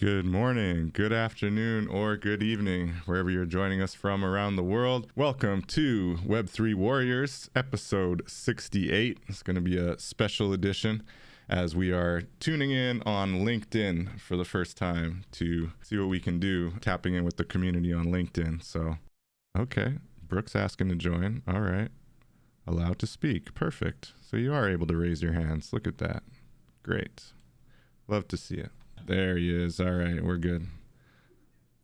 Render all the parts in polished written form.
Good morning, good afternoon, or good evening, wherever you're joining us from around the world. Welcome to Web3 Warriors, episode 68. It's going to be a special edition as we are tuning in on LinkedIn for the first time to see what we can do, tapping in with the community on LinkedIn. So, okay, Brooke's asking to join. All right. Allowed to speak. Perfect. So you are able to raise your hands. Look at that. Great. Love to see it. There he is. All right, we're good.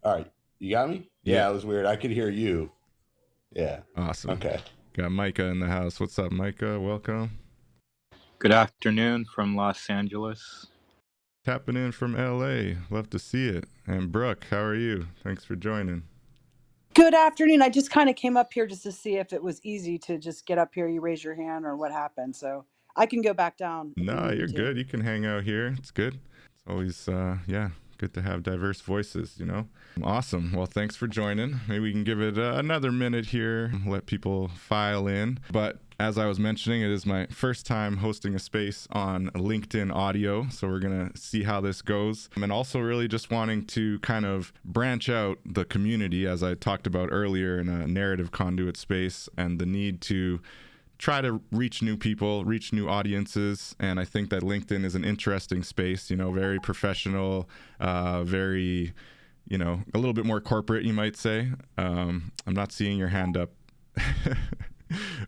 All right. You got me? Yeah, it was weird. I could hear you. Yeah. Awesome. Okay. Got Micah in the house. What's up, Micah? Welcome. Good afternoon from Los Angeles. Tapping in from LA. Love to see it. And Brooke, how are you? Thanks for joining. Good afternoon. I just kind of came up here just to see if it was easy to just get up here, you raise your hand, or what happened. So I can go back down. No, you're good. You can hang out here. It's good. It's always, good to have diverse voices, you know? Awesome. Well, thanks for joining. Maybe we can give it another minute here, let people file in. But as I was mentioning, it is my first time hosting a space on LinkedIn audio. So we're going to see how this goes. And also really just wanting to kind of branch out the community, as I talked about earlier, in a narrative conduit space, and the need to try to reach new people, reach new audiences. And I think that LinkedIn is an interesting space, you know, very professional, very, you know, a little bit more corporate, you might say. I'm not seeing your hand up.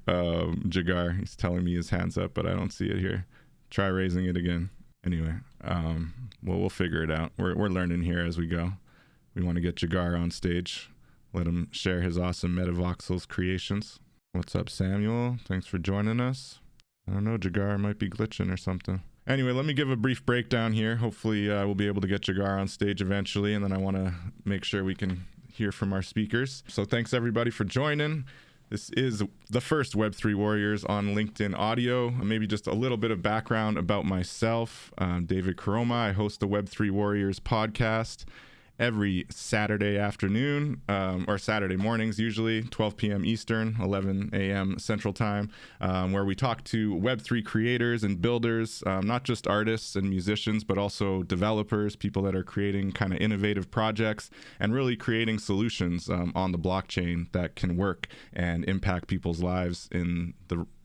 Jagar, he's telling me his hand's up, but I don't see it here. Try raising it again. Anyway, we'll figure it out. We're learning here as we go. We want to get Jagar on stage, let him share his awesome Metavoxels creations. What's up, Samuel? Thanks for joining us. I don't know, Jagar might be glitching or something. Anyway, let me give a brief breakdown here. Hopefully we'll be able to get Jagar on stage eventually, and then I want to make sure we can hear from our speakers. So thanks everybody for joining. This is the first Web3 Warriors on LinkedIn audio. Maybe just a little bit of background about myself. David Karoma. I host the Web3 Warriors podcast every Saturday afternoon, or Saturday mornings, usually 12 p.m. Eastern, 11 a.m. Central Time, where we talk to Web3 creators and builders, not just artists and musicians, but also developers, people that are creating kind of innovative projects and really creating solutions on the blockchain that can work and impact people's lives in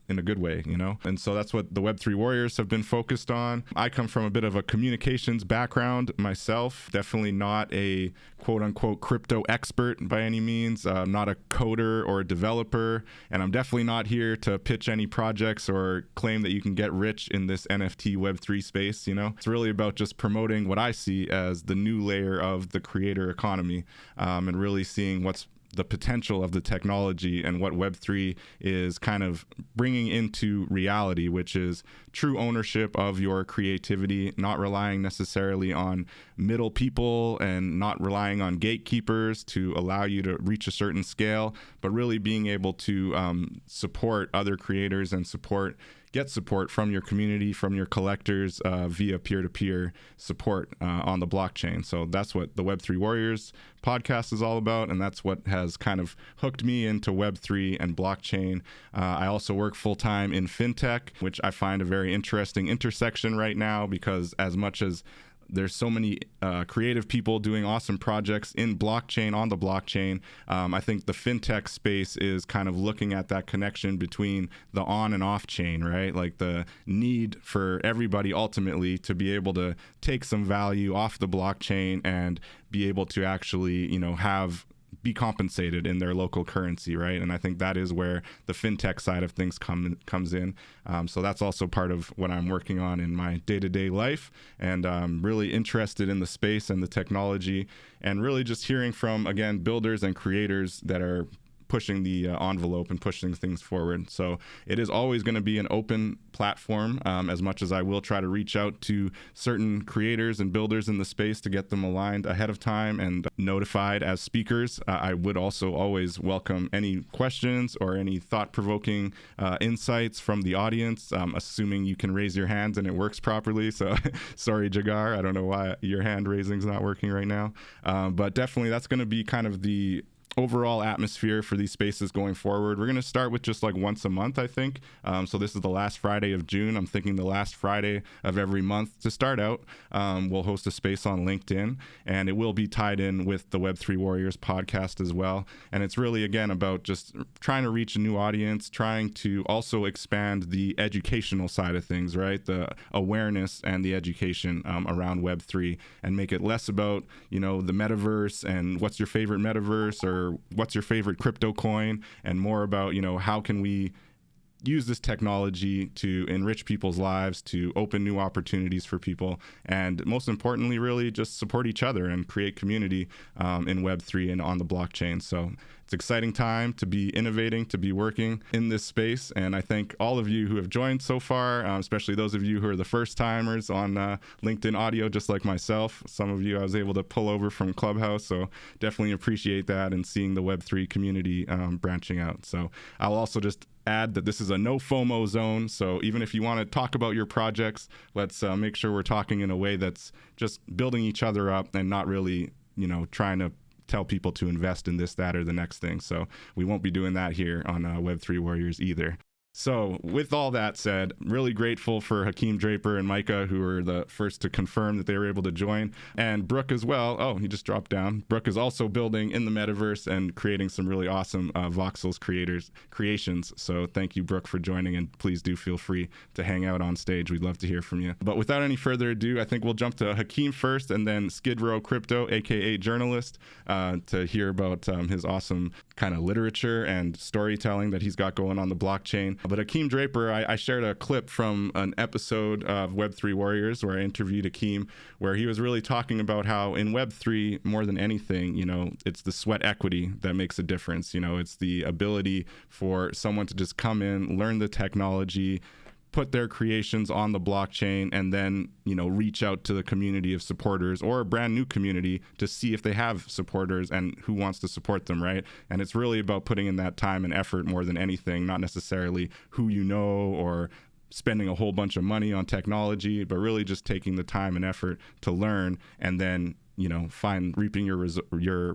a good way, you know? And so that's what the Web3 Warriors have been focused on. I come from a bit of a communications background myself, definitely not a quote unquote crypto expert by any means. I'm not a coder or a developer, and I'm definitely not here to pitch any projects or claim that you can get rich in this NFT Web3 space, you know? It's really about just promoting what I see as the new layer of the creator economy, and really seeing what's the potential of the technology and what Web3 is kind of bringing into reality, which is true ownership of your creativity, not relying necessarily on middle people and not relying on gatekeepers to allow you to reach a certain scale, but really being able to support other creators and get support from your community, from your collectors via peer-to-peer support on the blockchain. So that's what the Web3 Warriors podcast is all about, and that's what has kind of hooked me into Web3 and blockchain. I also work full-time in fintech, which I find a very interesting intersection right now, because as much as there's so many creative people doing awesome projects in blockchain, on the blockchain. I think the fintech space is kind of looking at that connection between the on and off chain, right? Like the need for everybody ultimately to be able to take some value off the blockchain and be able to actually, you know, be compensated in their local currency, right? And I think that is where the fintech side of things comes in. So that's also part of what I'm working on in my day-to-day life, and I'm really interested in the space and the technology, and really just hearing from, again, builders and creators that are pushing the envelope and pushing things forward. So it is always going to be an open platform, as much as I will try to reach out to certain creators and builders in the space to get them aligned ahead of time and notified as speakers. I would also always welcome any questions or any thought-provoking insights from the audience, assuming you can raise your hands and it works properly. So sorry, Jagar, I don't know why your hand raising is not working right now. But definitely that's going to be kind of the overall atmosphere for these spaces going forward. We're going to start with just like once a month, I think. So this is the last Friday of June. I'm thinking the last Friday of every month to start out. We'll host a space on LinkedIn, and it will be tied in with the Web3 Warriors podcast as well. And it's really, again, about just trying to reach a new audience, trying to also expand the educational side of things, right? The awareness and the education around Web3, and make it less about, you know, the metaverse and what's your favorite metaverse or what's your favorite crypto coin, and more about, you know, how can we use this technology to enrich people's lives, to open new opportunities for people, and most importantly, really just support each other and create community in Web3 and on the blockchain. So it's an exciting time to be innovating, to be working in this space. And I thank all of you who have joined so far, especially those of you who are the first timers on LinkedIn audio, just like myself. Some of you I was able to pull over from Clubhouse, so definitely appreciate that, and seeing the Web3 community branching out. So I'll also just add that this is a no FOMO zone. So even if you want to talk about your projects, let's make sure we're talking in a way that's just building each other up and not really, you know, trying to tell people to invest in this, that, or the next thing. So we won't be doing that here on Web3 Warriors either. So with all that said, really grateful for Hakim, Draper, and Micah, who were the first to confirm that they were able to join. And Brooke as well. Oh, he just dropped down. Brooke is also building in the metaverse and creating some really awesome voxels creations. So thank you, Brooke, for joining, and please do feel free to hang out on stage. We'd love to hear from you. But without any further ado, I think we'll jump to Hakim first, and then Skid Row Crypto, aka Journalist, to hear about his awesome kind of literature and storytelling that he's got going on the blockchain. But Hakim Draper, I shared a clip from an episode of Web3 Warriors where I interviewed Hakim, where he was really talking about how in Web3, more than anything, you know, it's the sweat equity that makes a difference. You know, it's the ability for someone to just come in, learn the technology, put their creations on the blockchain, and then, you know, reach out to the community of supporters or a brand new community to see if they have supporters and who wants to support them, right? And it's really about putting in that time and effort more than anything, not necessarily who you know or spending a whole bunch of money on technology, but really just taking the time and effort to learn, and then, you know, reaping your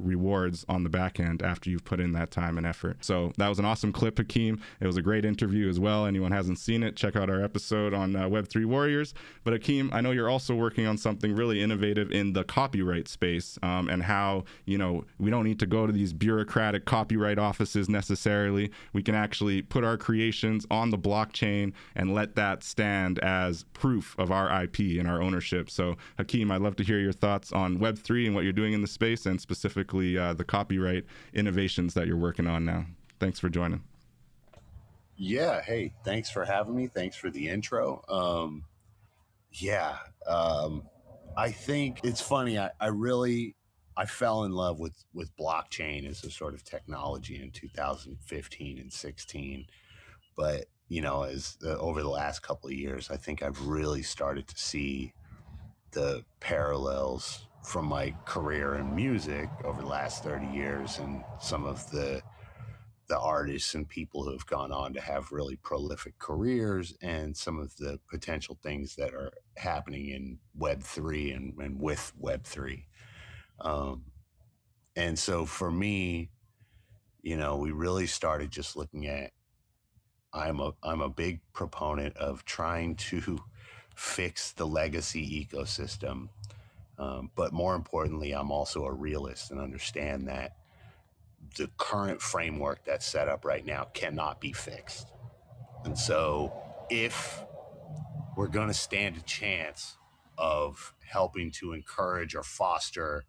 rewards on the back end after you've put in that time and effort. So that was an awesome clip, Hakim. It was a great interview as well. Anyone hasn't seen it, check out our episode on Web3 Warriors. But Hakim, I know you're also working on something really innovative in the copyright space, and how, you know, we don't need to go to these bureaucratic copyright offices necessarily. We can actually put our creations on the blockchain and let that stand as proof of our IP and our ownership. So Hakim, I'd love to hear your thoughts on Web3 and what you're doing in the space, and specifically the copyright innovations that you're working on now. Thanks for joining. Yeah. Hey, thanks for having me. Thanks for the intro. I think it's funny. I fell in love with blockchain as a sort of technology in 2015 and 16. But, you know, as over the last couple of years, I think I've really started to see the parallels from my career in music over the last 30 years and some of the artists and people who have gone on to have really prolific careers, and some of the potential things that are happening in Web3 and with Web3. And so for me, you know, we really started just looking at, I'm a big proponent of trying to fix the legacy ecosystem. But more importantly, I'm also a realist and understand that the current framework that's set up right now cannot be fixed. And so if we're going to stand a chance of helping to encourage or foster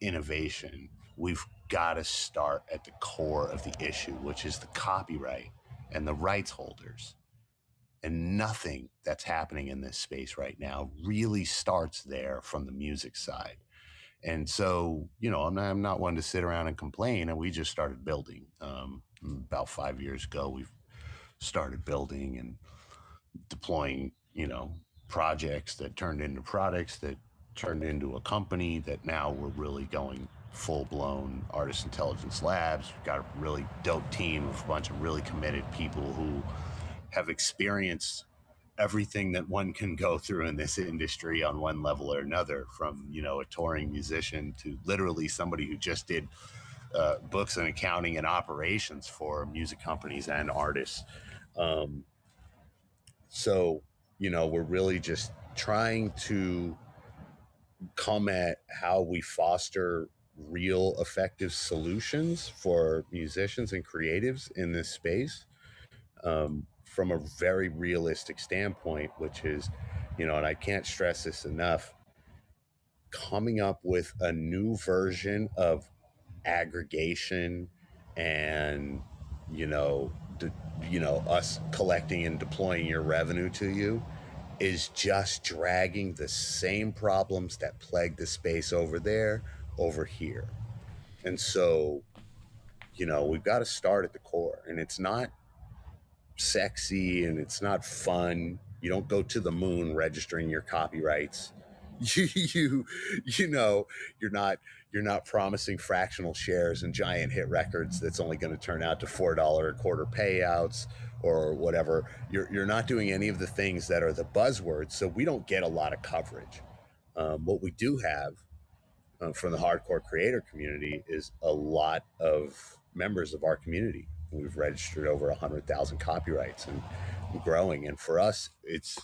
innovation, we've got to start at the core of the issue, which is the copyright and the rights holders. And nothing that's happening in this space right now really starts there from the music side. And so, you know, I'm not one to sit around and complain. And we just started building. About 5 years ago, we've started building and deploying, you know, projects that turned into products that turned into a company that now we're really going full-blown artist intelligence labs. We've got a really dope team of a bunch of really committed people who have experienced everything that one can go through in this industry on one level or another, from, you know, a touring musician to literally somebody who just did books and accounting and operations for music companies and artists. So, we're really just trying to come at how we foster real effective solutions for musicians and creatives in this space, from a very realistic standpoint, which is, and I can't stress this enough, coming up with a new version of aggregation and, us collecting and deploying your revenue to you is just dragging the same problems that plague the space over there over here. And so, we've got to start at the core, and it's not sexy and it's not fun. You don't go to the moon registering your copyrights. You're not promising fractional shares and giant hit records that's only going to turn out to $4 a quarter payouts or whatever. You're not doing any of the things that are the buzzwords, so we don't get a lot of coverage. What we do have from the hardcore creator community is a lot of members of our community. We've registered over 100,000 copyrights and growing. And for us, it's,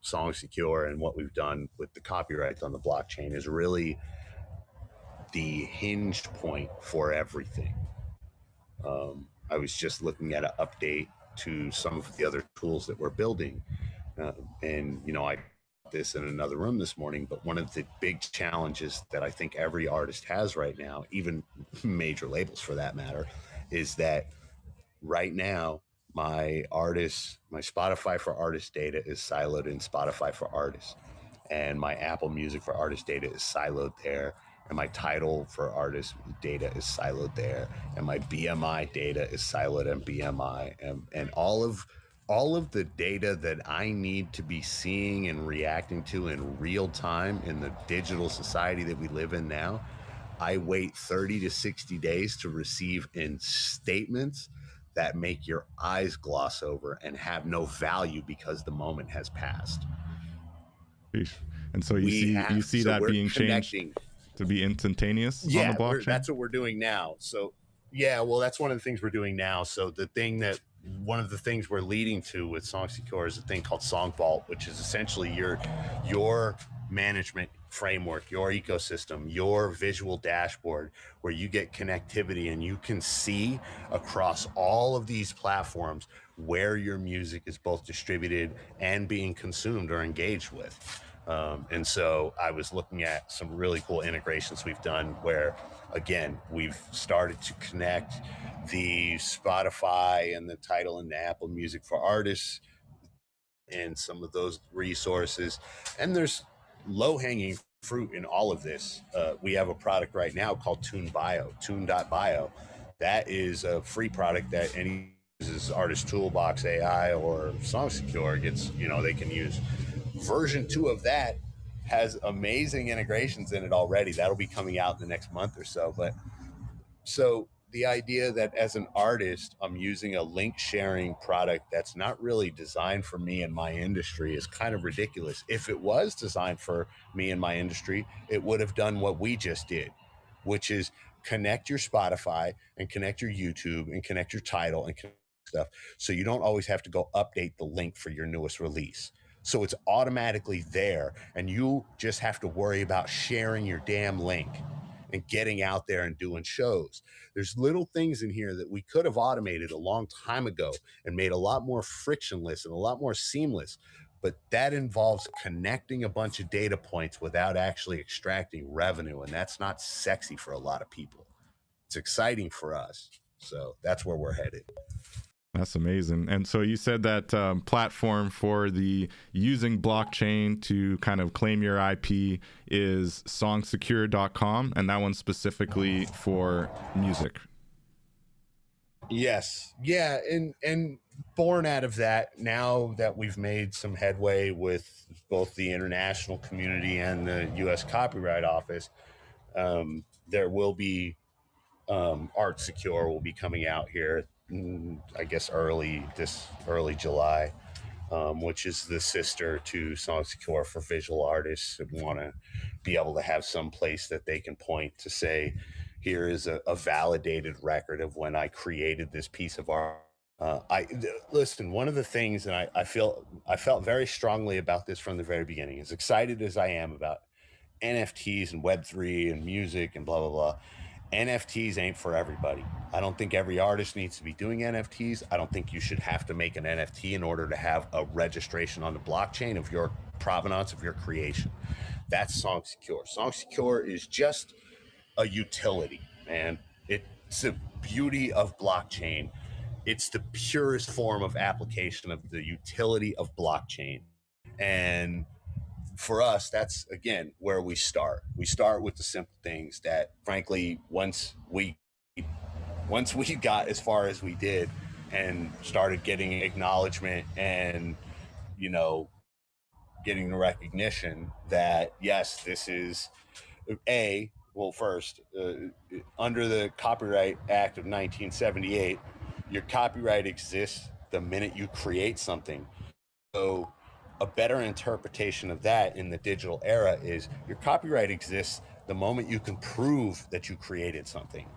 Song Secure and what we've done with the copyrights on the blockchain is really the hinge point for everything. I was just looking at an update to some of the other tools that we're building. And, I this in another room this morning, but one of the big challenges that I think every artist has right now, even major labels for that matter, is that right now my Spotify for Artists data is siloed in Spotify for Artists, and my Apple Music for Artists data is siloed there, and my Tidal for Artists data is siloed there, and my BMI data is siloed in BMI, and all of the data that I need to be seeing and reacting to in real time in the digital society that we live in now, I wait 30 to 60 days to receive in statements that make your eyes gloss over and have no value because the moment has passed. And so you see that being changed to be instantaneous on the blockchain? That's what we're doing now. So, that's one of the things we're doing now. So one of the things we're leading to with Song Secure is a thing called Song Vault, which is essentially your management framework, your ecosystem, your visual dashboard, where you get connectivity and you can see across all of these platforms where your music is both distributed and being consumed or engaged with. And so I was looking at some really cool integrations we've done where, again, we've started to connect the Spotify and the Tidal and the Apple Music for Artists and some of those resources. And there's low-hanging fruit in all of this. We have a product right now called Tune.bio. That is a free product that any uses Artist Toolbox AI or Song Secure gets, they can use. Version 2 of that has amazing integrations in it already. That'll be coming out in the next month or so. But so the idea that as an artist, I'm using a link sharing product that's not really designed for me and my industry is kind of ridiculous. If it was designed for me and my industry, it would have done what we just did, which is connect your Spotify and connect your YouTube and connect your Tidal and stuff. So you don't always have to go update the link for your newest release. So it's automatically there, and you just have to worry about sharing your damn link and getting out there and doing shows. There's little things in here that we could have automated a long time ago and made a lot more frictionless and a lot more seamless, but that involves connecting a bunch of data points without actually extracting revenue, and that's not sexy for a lot of people. It's exciting for us, so that's where we're headed. That's amazing. And so you said that platform for the using blockchain to kind of claim your IP is songsecure.com, and that one's specifically for music. Yes. Yeah. And born out of that, now that we've made some headway with both the international community and the U.S. Copyright Office, there will be Art Secure will be coming out here, I guess early July, which is the sister to Song Secure for visual artists who want to be able to have some place that they can point to say, here is a validated record of when I created this piece of art. Listen, one of the things, and I felt very strongly about this from the very beginning, as excited as I am about NFTs and web3 and music and blah, blah, blah. NFTs ain't for everybody. I don't think every artist needs to be doing NFTs. I don't think you should have to make an NFT in order to have a registration on the blockchain of your provenance of your creation. That's Song Secure. Song Secure is just a utility, man. It's the beauty of blockchain. It's the purest form of application of the utility of blockchain. And for us, that's again where we start. We start with the simple things that, frankly, once we got as far as we did and started getting acknowledgement and, you know, getting the recognition that yes, this is first, under the Copyright Act of 1978, your copyright exists the minute you create something. So a better interpretation of that in the digital era is your copyright exists the moment you can prove that you created something.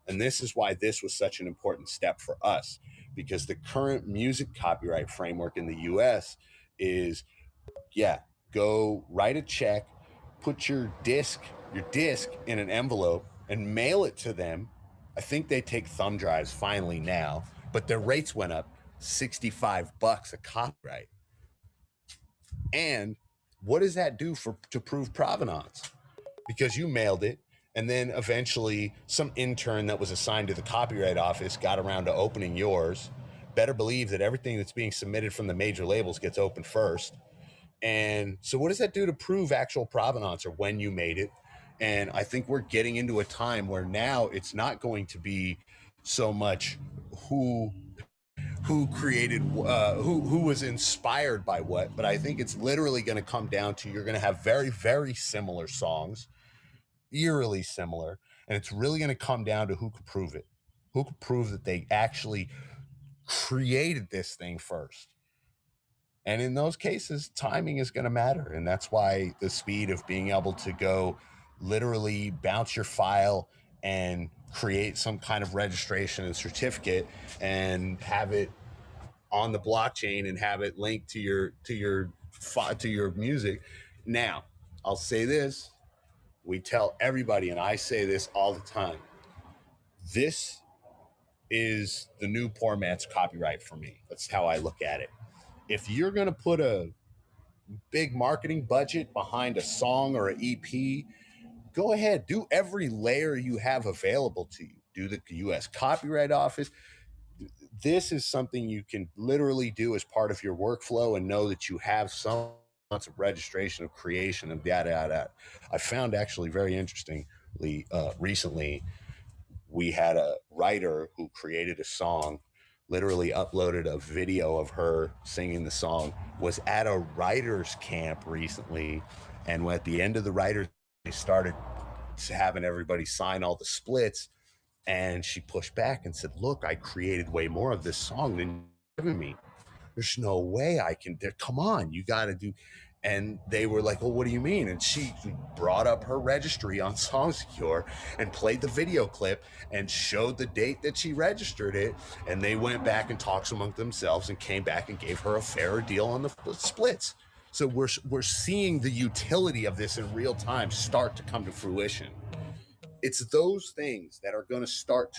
And this is why this was such an important step for us, because the current music copyright framework in the US is, go write a check, put your disc in an envelope and mail it to them. I think they take thumb drives finally now, but their rates went up $65 a copyright. And what does that do to prove provenance? Because you mailed it, and then eventually some intern that was assigned to the copyright office got around to opening yours. Better believe that everything that's being submitted from the major labels gets opened first. And so what does that do to prove actual provenance or when you made it? And I think we're getting into a time where now it's not going to be so much who created, who was inspired by what, but I think it's literally going to come down to, you're going to have very, very similar songs, eerily similar. And it's really going to come down to who could prove it, who could prove that they actually created this thing first. And in those cases, timing is going to matter. And that's why the speed of being able to go literally bounce your file and create some kind of registration and certificate and have it on the blockchain and have it linked to your music. Now, I'll say this. We tell everybody, and I say this all the time, this is the new poor man's copyright for me. That's how I look at it. If you're going to put a big marketing budget behind a song or an EP, go ahead, do every layer you have available to you. Do the US Copyright Office. This is something you can literally do as part of your workflow and know that you have some of registration of creation and yada. I found actually very interestingly, recently, we had a writer who created a song, literally uploaded a video of her singing the song, was at a writer's camp recently. And at the end of the writer's, they started having everybody sign all the splits. And she pushed back and said, look, I created way more of this song than you've given me. There's no way I can, come on, you got to do. And they were like, well, what do you mean? And she brought up her registry on Song Secure and played the video clip and showed the date that she registered it. And they went back and talked among themselves and came back and gave her a fairer deal on the splits. So we're seeing the utility of this in real time start to come to fruition. It's those things that are going to start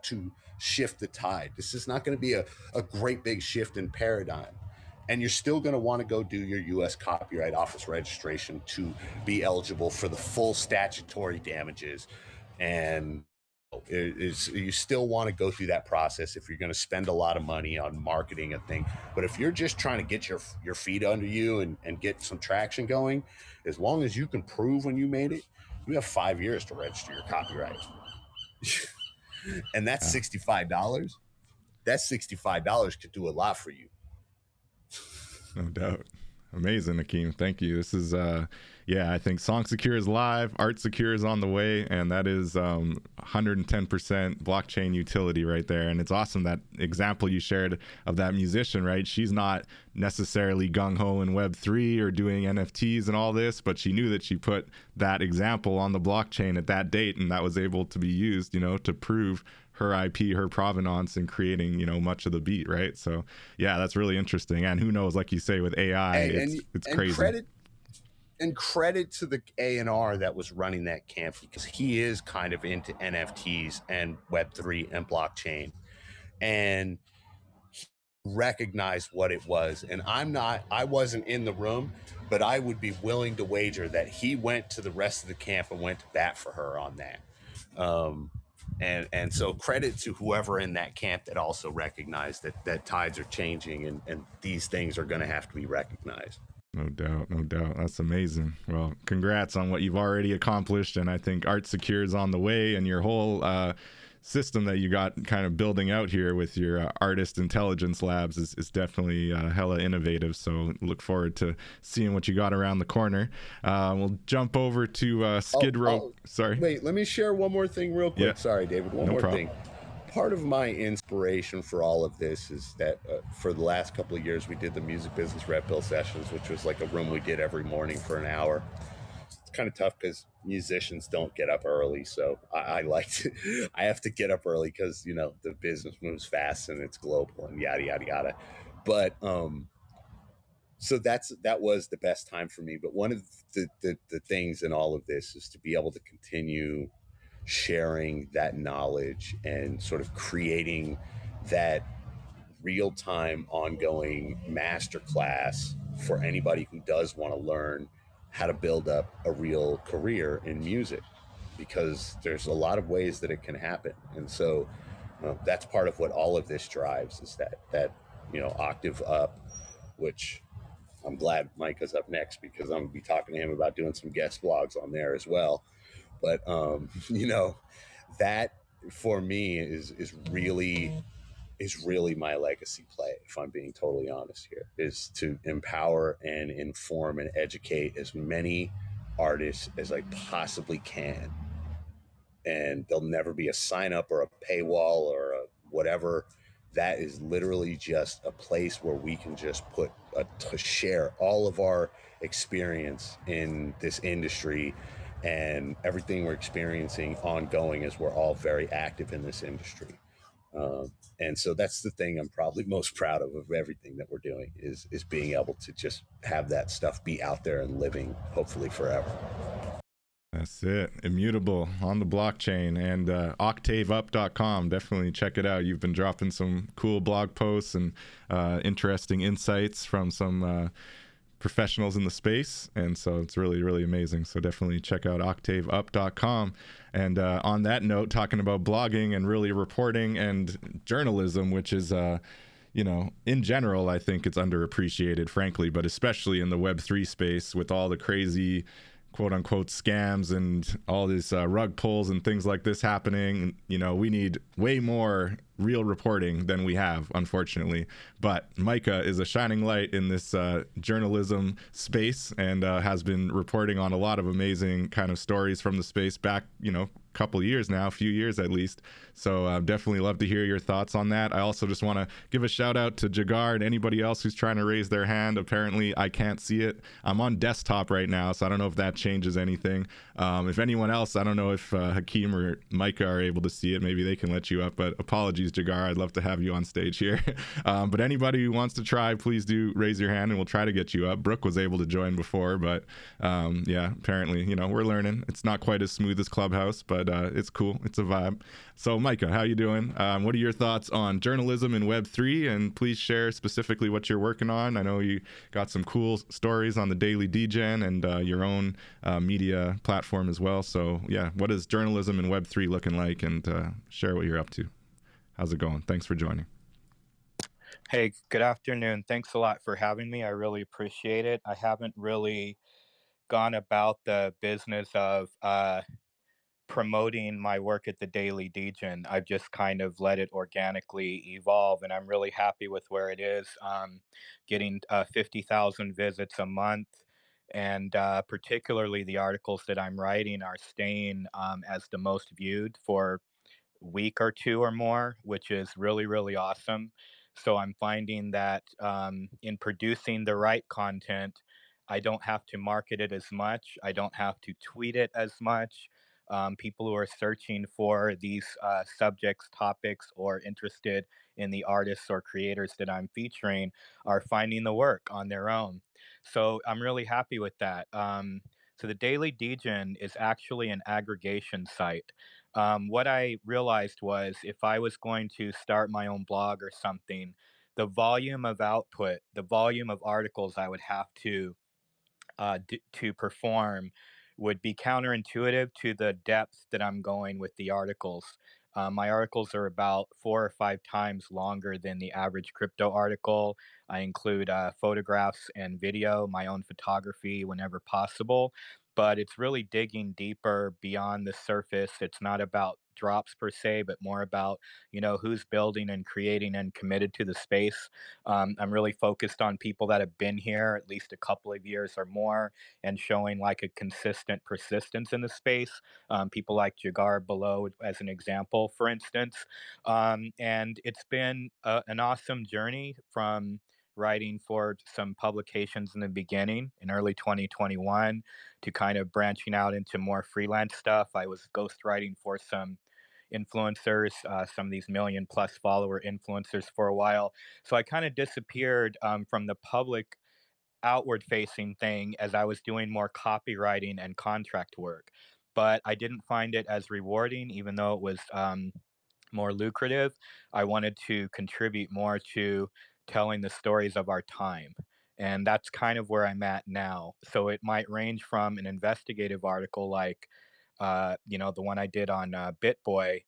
to shift the tide. This is not going to be a great big shift in paradigm. And you're still going to want to go do your U.S. Copyright Office registration to be eligible for the full statutory damages. And you still want to go through that process if you're going to spend a lot of money on marketing a thing. But if you're just trying to get your feet under you and get some traction going, as long as you can prove when you made it, you have 5 years to register your copyright. And that's $65. That $65 could do a lot for you. No doubt. Amazing, Hakim. Thank you. This is, I think Song Secure is live, Art Secure is on the way, and that is 110% blockchain utility right there. And it's awesome that example you shared of that musician, right? She's not necessarily gung-ho in Web3 or doing NFTs and all this, but she knew that she put that example on the blockchain at that date, and that was able to be used, to prove her IP, her provenance, and creating, much of the beat, right? So, yeah, that's really interesting. And who knows, like you say, with AI, it's crazy. Credit to the A&R that was running that camp, because he is kind of into NFTs and Web3 and blockchain, and he recognized what it was. And I wasn't in the room, but I would be willing to wager that he went to the rest of the camp and went to bat for her on that. And so credit to whoever in that camp that also recognized that tides are changing and these things are going to have to be recognized. No doubt. That's amazing. Well, congrats on what you've already accomplished. And I think Art Secure is on the way, and your whole system that you got kind of building out here with your artist intelligence labs is definitely hella innovative. So look forward to seeing what you got around the corner. We'll jump over to Skid Row. Sorry. Wait, let me share one more thing real quick. Yeah. Sorry, David. One more problem. Thing. Part of my inspiration for all of this is that for the last couple of years, we did the Music Business Red Pill sessions, which was like a room we did every morning for an hour. It's kind of tough because musicians don't get up early. So I have to get up early because, the business moves fast and it's global and yada, yada, yada. But so that was the best time for me. But one of the things in all of this is to be able to continue sharing that knowledge and sort of creating that real-time ongoing masterclass for anybody who does want to learn how to build up a real career in music, because there's a lot of ways that it can happen. And so that's part of what all of this drives, is that octave up, which I'm glad Micah's up next, because I'm gonna be talking to him about doing some guest blogs on there as well. But, that for me is really my legacy play, if I'm being totally honest here, is to empower and inform and educate as many artists as I possibly can. And there'll never be a sign up or a paywall or a whatever. That is literally just a place where we can just to share all of our experience in this industry and everything we're experiencing ongoing, as we're all very active in this industry. And so that's the thing I'm probably most proud of everything that we're doing, is being able to just have that stuff be out there and living, hopefully forever. That's it. Immutable on the blockchain. And octaveup.com. Definitely check it out. You've been dropping some cool blog posts and interesting insights from some professionals in the space, and so it's really, really amazing. So definitely check out octaveup.com. And on that note, talking about blogging and really reporting and journalism, which is in general, I think it's underappreciated, frankly, but especially in the Web3 space, with all the crazy quote unquote scams and all these rug pulls and things like this happening. We need way more real reporting than we have, unfortunately. But Micah is a shining light in this journalism space, and has been reporting on a lot of amazing kind of stories from the space back, couple years now, a few years at least. So definitely love to hear your thoughts on that. I also just want to give a shout out to Jagar and anybody else who's trying to raise their hand. Apparently I can't see it. I'm on desktop right now, so I don't know if that changes anything. If anyone else, I don't know if Hakim or Micah are able to see it. Maybe they can let you up, but apologies, Jagar. I'd love to have you on stage here. But anybody who wants to try, please do raise your hand and we'll try to get you up. Brooke was able to join before, but apparently, we're learning. It's not quite as smooth as Clubhouse, but it's cool. It's a vibe. So Micah, how you doing? What are your thoughts on journalism in Web3? And please share specifically what you're working on. I know you got some cool stories on the Daily DGen and your own media platform as well. So yeah, what is journalism in Web3 looking like? And share what you're up to. How's it going? Thanks for joining. Hey, good afternoon. Thanks a lot for having me. I really appreciate it. I haven't really gone about the business of promoting my work at the Daily Degen. I've just kind of let it organically evolve, and I'm really happy with where it is. Getting 50,000 visits a month, and particularly the articles that I'm writing are staying as the most viewed for week or two or more, which is really, really awesome. So I'm finding that in producing the right content, I don't have to market it as much. I don't have to tweet it as much. People who are searching for these subjects, topics, or interested in the artists or creators that I'm featuring are finding the work on their own. So I'm really happy with that. So the Daily Degen is actually an aggregation site. What I realized was if I was going to start my own blog or something, the volume of output, the volume of articles I would have to perform would be counterintuitive to the depth that I'm going with the articles. My articles are about 4 or 5 times longer than the average crypto article. I include photographs and video, my own photography whenever possible, but it's really digging deeper beyond the surface. It's not about drops per se, but more about who's building and creating and committed to the space. I'm really focused on people that have been here at least a couple of years or more and showing like a consistent persistence in the space. People like Jagar below, as an example, for instance. And it's been an awesome journey from writing for some publications in the beginning in early 2021 to kind of branching out into more freelance stuff. I was ghostwriting for some influencers, some of these million plus follower influencers for a while. So I kind of disappeared from the public outward facing thing as I was doing more copywriting and contract work. But I didn't find it as rewarding, even though it was more lucrative. I wanted to contribute more to telling the stories of our time. And that's kind of where I'm at now. So it might range from an investigative article like, the one I did on BitBoy,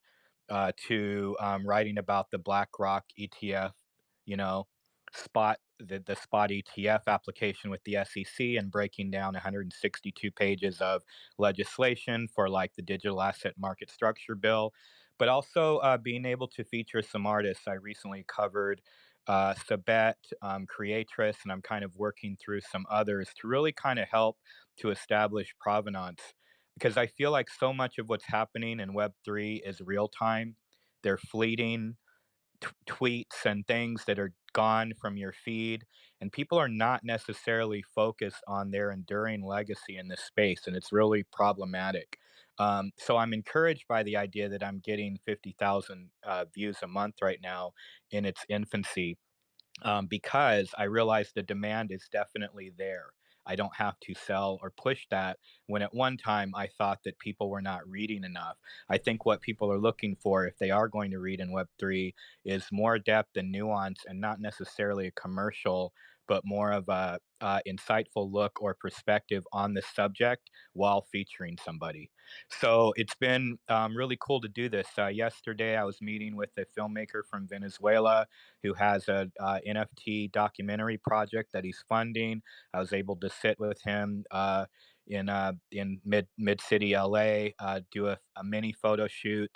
to writing about the BlackRock ETF, you know, the spot ETF application with the SEC and breaking down 162 pages of legislation for like the digital asset market structure bill, but also being able to feature some artists. I recently covered Sabet, Creatress, and I'm kind of working through some others to really kind of help to establish provenance because I feel like so much of what's happening in Web3 is real time. They're fleeting tweets and things that are gone from your feed, and people are not necessarily focused on their enduring legacy in this space, and it's really problematic. So I'm encouraged by the idea that I'm getting 50,000 views a month right now in its infancy, because I realize the demand is definitely there. I don't have to sell or push that when at one time I thought that people were not reading enough. I think what people are looking for, if they are going to read in Web3, is more depth and nuance and not necessarily a commercial, but more of a insightful look or perspective on the subject while featuring somebody. So it's been really cool to do this. Yesterday, I was meeting with a filmmaker from Venezuela who has a NFT documentary project that he's funding. I was able to sit with him in mid city LA, do a mini photo shoot.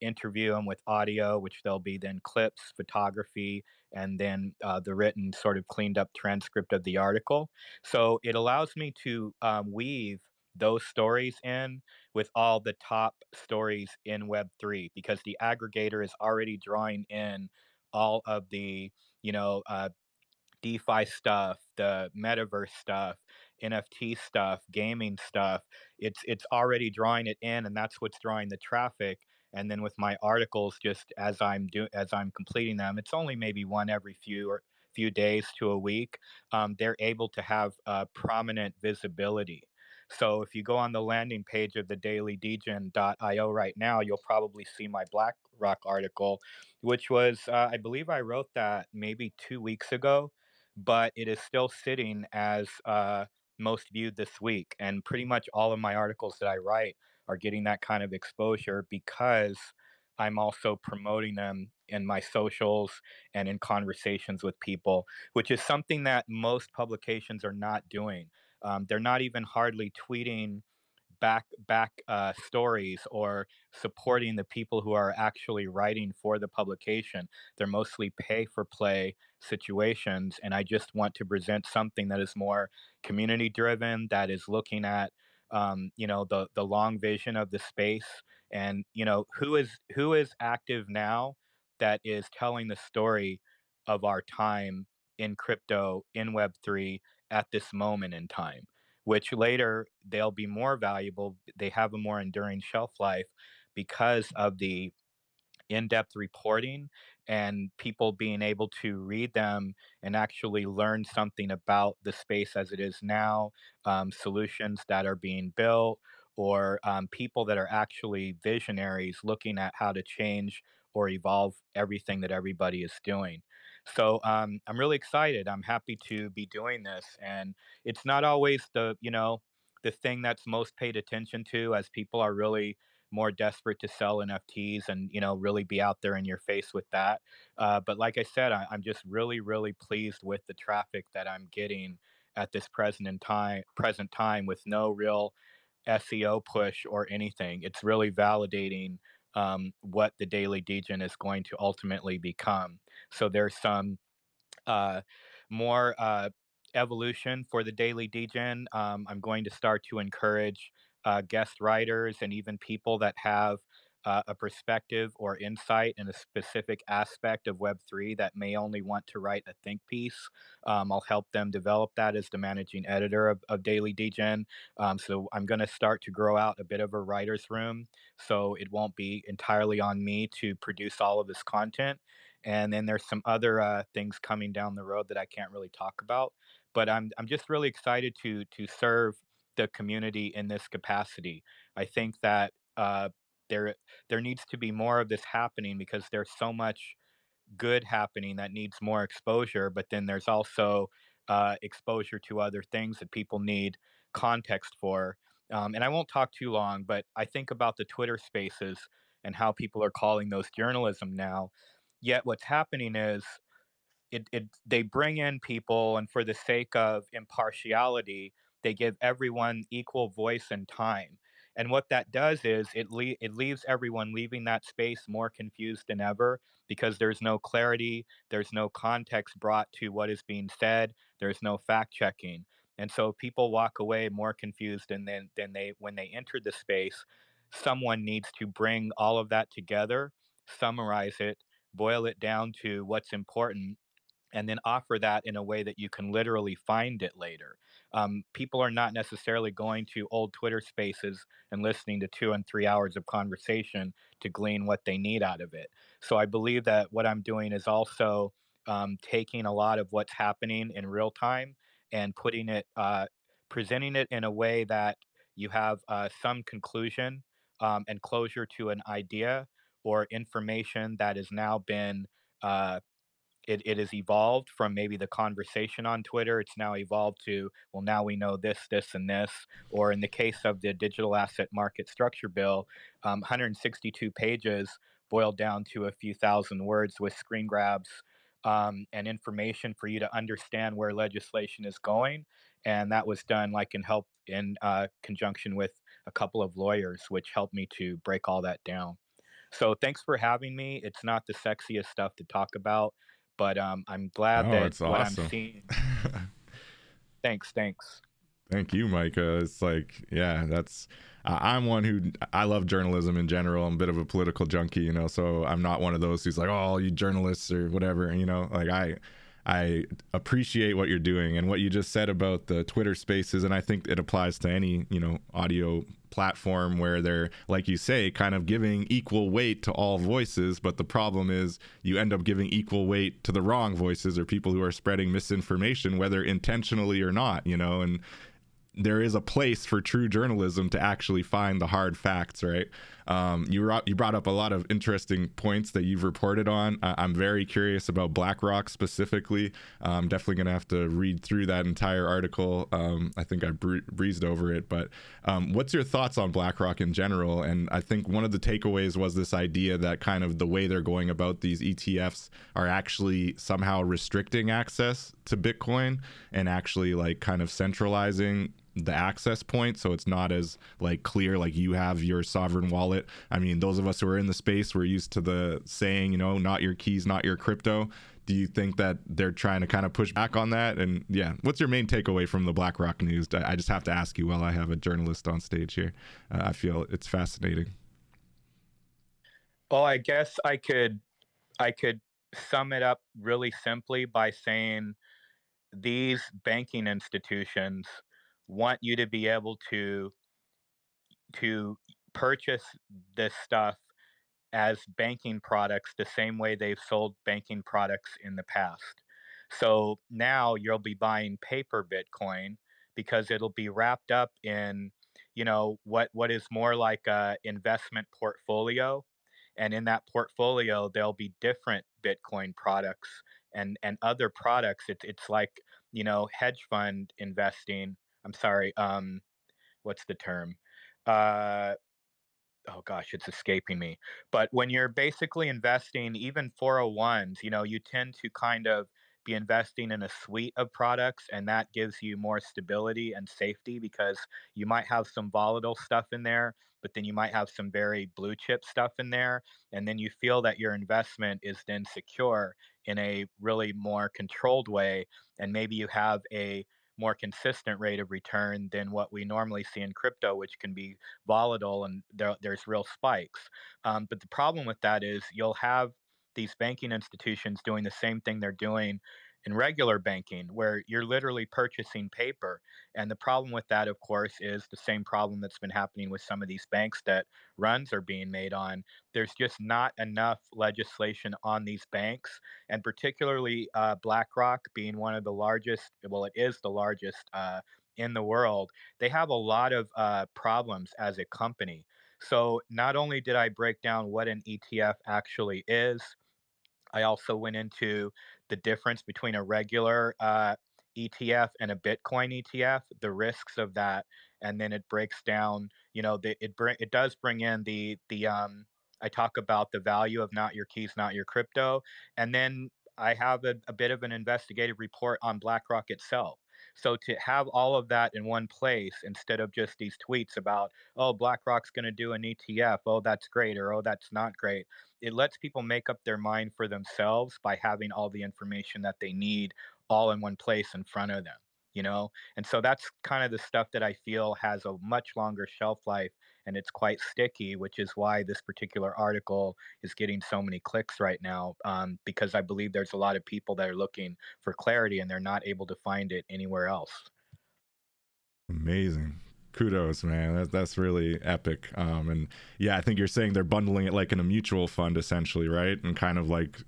Interview him with audio, which there'll be then clips, photography, and then the written sort of cleaned up transcript of the article. So it allows me to weave those stories in with all the top stories in Web3 because the aggregator is already drawing in all of the you know uh, DeFi stuff, the metaverse stuff, NFT stuff, gaming stuff. It's already drawing it in, and that's what's drawing the traffic. And then with my articles, just as I'm completing them, it's only maybe one every few days to a week. They're able to have prominent visibility. So if you go on the landing page of the dailydegen.io right now, you'll probably see my BlackRock article, which was I believe I wrote that maybe 2 weeks ago, but it is still sitting as most viewed this week. And pretty much all of my articles that I write are getting that kind of exposure because I'm also promoting them in my socials and in conversations with people, which is something that most publications are not doing. They're not even hardly tweeting stories or supporting the people who are actually writing for the publication. They're mostly pay for play situations, and I just want to present something that is more community driven, that is looking at the long vision of the space, and who is active now that is telling the story of our time in crypto, in web3, at this moment in time, which later they'll be more valuable. They have a more enduring shelf life because of the in-depth reporting and people being able to read them and actually learn something about the space as it is now, solutions that are being built, or people that are actually visionaries looking at how to change or evolve everything that everybody is doing. So I'm really excited. I'm happy to be doing this, and it's not always the thing that's most paid attention to, as people are really more desperate to sell NFTs and really be out there in your face with that. But like I said, I'm just really really pleased with the traffic that I'm getting at this present time with no real SEO push or anything. It's really validating what the Daily Degen is going to ultimately become. So there's some uh, more evolution for the Daily Degen. I'm going to start to encourage guest writers and even people that have a perspective or insight in a specific aspect of Web3 that may only want to write a think piece. I'll help them develop that as the managing editor of Daily Degen. So I'm going to start to grow out a bit of a writer's room, so it won't be entirely on me to produce all of this content. And then there's some other things coming down the road that I can't really talk about. But I'm just really excited to serve the community in this capacity. I think that there there needs to be more of this happening because there's so much good happening that needs more exposure. But then there's also exposure to other things that people need context for. And I won't talk too long, but I think about the Twitter Spaces and how people are calling those journalism now. Yet what's happening is they bring in people, and for the sake of impartiality, they give everyone equal voice and time. And what that does is it leaves everyone leaving that space more confused than ever, because there's no clarity, there's no context brought to what is being said, there's no fact checking. And so people walk away more confused than they when they entered the space. Someone needs to bring all of that together, summarize it, boil it down to what's important, and then offer that in a way that you can literally find it later. People are not necessarily going to old Twitter spaces and listening to 2 and 3 hours of conversation to glean what they need out of it. So I believe that what I'm doing is also taking a lot of what's happening in real time and presenting it in a way that you have some conclusion and closure to an idea or information that has now been uh, it has evolved from maybe the conversation on Twitter. It's now evolved to, well, now we know this, this, and this. Or in the case of the digital asset market structure bill, 162 pages boiled down to a few thousand words with screen grabs and information for you to understand where legislation is going. And that was done in conjunction with a couple of lawyers, which helped me to break all that down. So thanks for having me. It's not the sexiest stuff to talk about, but I'm glad Oh, that it's what I'm awesome. seeing. Thanks. Thank you, Micah. It's like, yeah, I'm one who, I love journalism in general. I'm a bit of a political junkie, so I'm not one of those who's like, oh, you journalists or whatever, like I appreciate what you're doing and what you just said about the Twitter spaces. And I think it applies to any, audio platform where they're, like you say, kind of giving equal weight to all voices. But the problem is you end up giving equal weight to the wrong voices or people who are spreading misinformation, whether intentionally or not, and there is a place for true journalism to actually find the hard facts, right? You brought up a lot of interesting points that you've reported on. I'm very curious about BlackRock specifically. I'm definitely going to have to read through that entire article. I think I breezed over it, but what's your thoughts on BlackRock in general? And I think one of the takeaways was this idea that kind of the way they're going about these ETFs are actually somehow restricting access to Bitcoin and actually like kind of centralizing the access point, so it's not as like clear, like you have your sovereign wallet. I mean, those of us who are in the space, we're used to the saying, you know, not your keys, not your crypto. Do you think that they're trying to kind of push back on that? And yeah, what's your main takeaway from the BlackRock news? I just have to ask you while I have a journalist on stage here. I feel it's fascinating. Well, I guess I could sum it up really simply by saying these banking institutions want you to be able to purchase this stuff as banking products the same way they've sold banking products in the past. So now you'll be buying paper Bitcoin because it'll be wrapped up in, you know, what is more like a investment portfolio. And in that portfolio, there'll be different Bitcoin products and other products. It's like, you know, hedge fund investing. I'm sorry, what's the term? Uh, oh gosh, it's escaping me. But when you're basically investing, even 401s, you know, you tend to kind of be investing in a suite of products, and that gives you more stability and safety because you might have some volatile stuff in there, but then you might have some very blue chip stuff in there. And then you feel that your investment is then secure in a really more controlled way. And maybe you have a more consistent rate of return than what we normally see in crypto, which can be volatile and there's real spikes. But the problem with that is you'll have these banking institutions doing the same thing they're doing in regular banking, where you're literally purchasing paper. And the problem with that, of course, is the same problem that's been happening with some of these banks that runs are being made on. There's just not enough legislation on these banks, and particularly BlackRock being one of the largest, well, it is the largest in the world. They have a lot of problems as a company. So not only did I break down what an ETF actually is, I also went into the difference between a regular ETF and a Bitcoin ETF, the risks of that, and then it breaks down. You know, it does bring in the. I talk about the value of not your keys, not your crypto, and then I have a bit of an investigative report on BlackRock itself. So to have all of that in one place instead of just these tweets about, oh, BlackRock's going to do an ETF, oh, that's great, or oh, that's not great, it lets people make up their mind for themselves by having all the information that they need all in one place in front of them, you know? And so that's kind of the stuff that I feel has a much longer shelf life and it's quite sticky, which is why this particular article is getting so many clicks right now, because I believe there's a lot of people that are looking for clarity and they're not able to find it anywhere else. Amazing. Kudos, man. That's really epic. And yeah, I think you're saying they're bundling it like in a mutual fund, essentially, right? And kind of like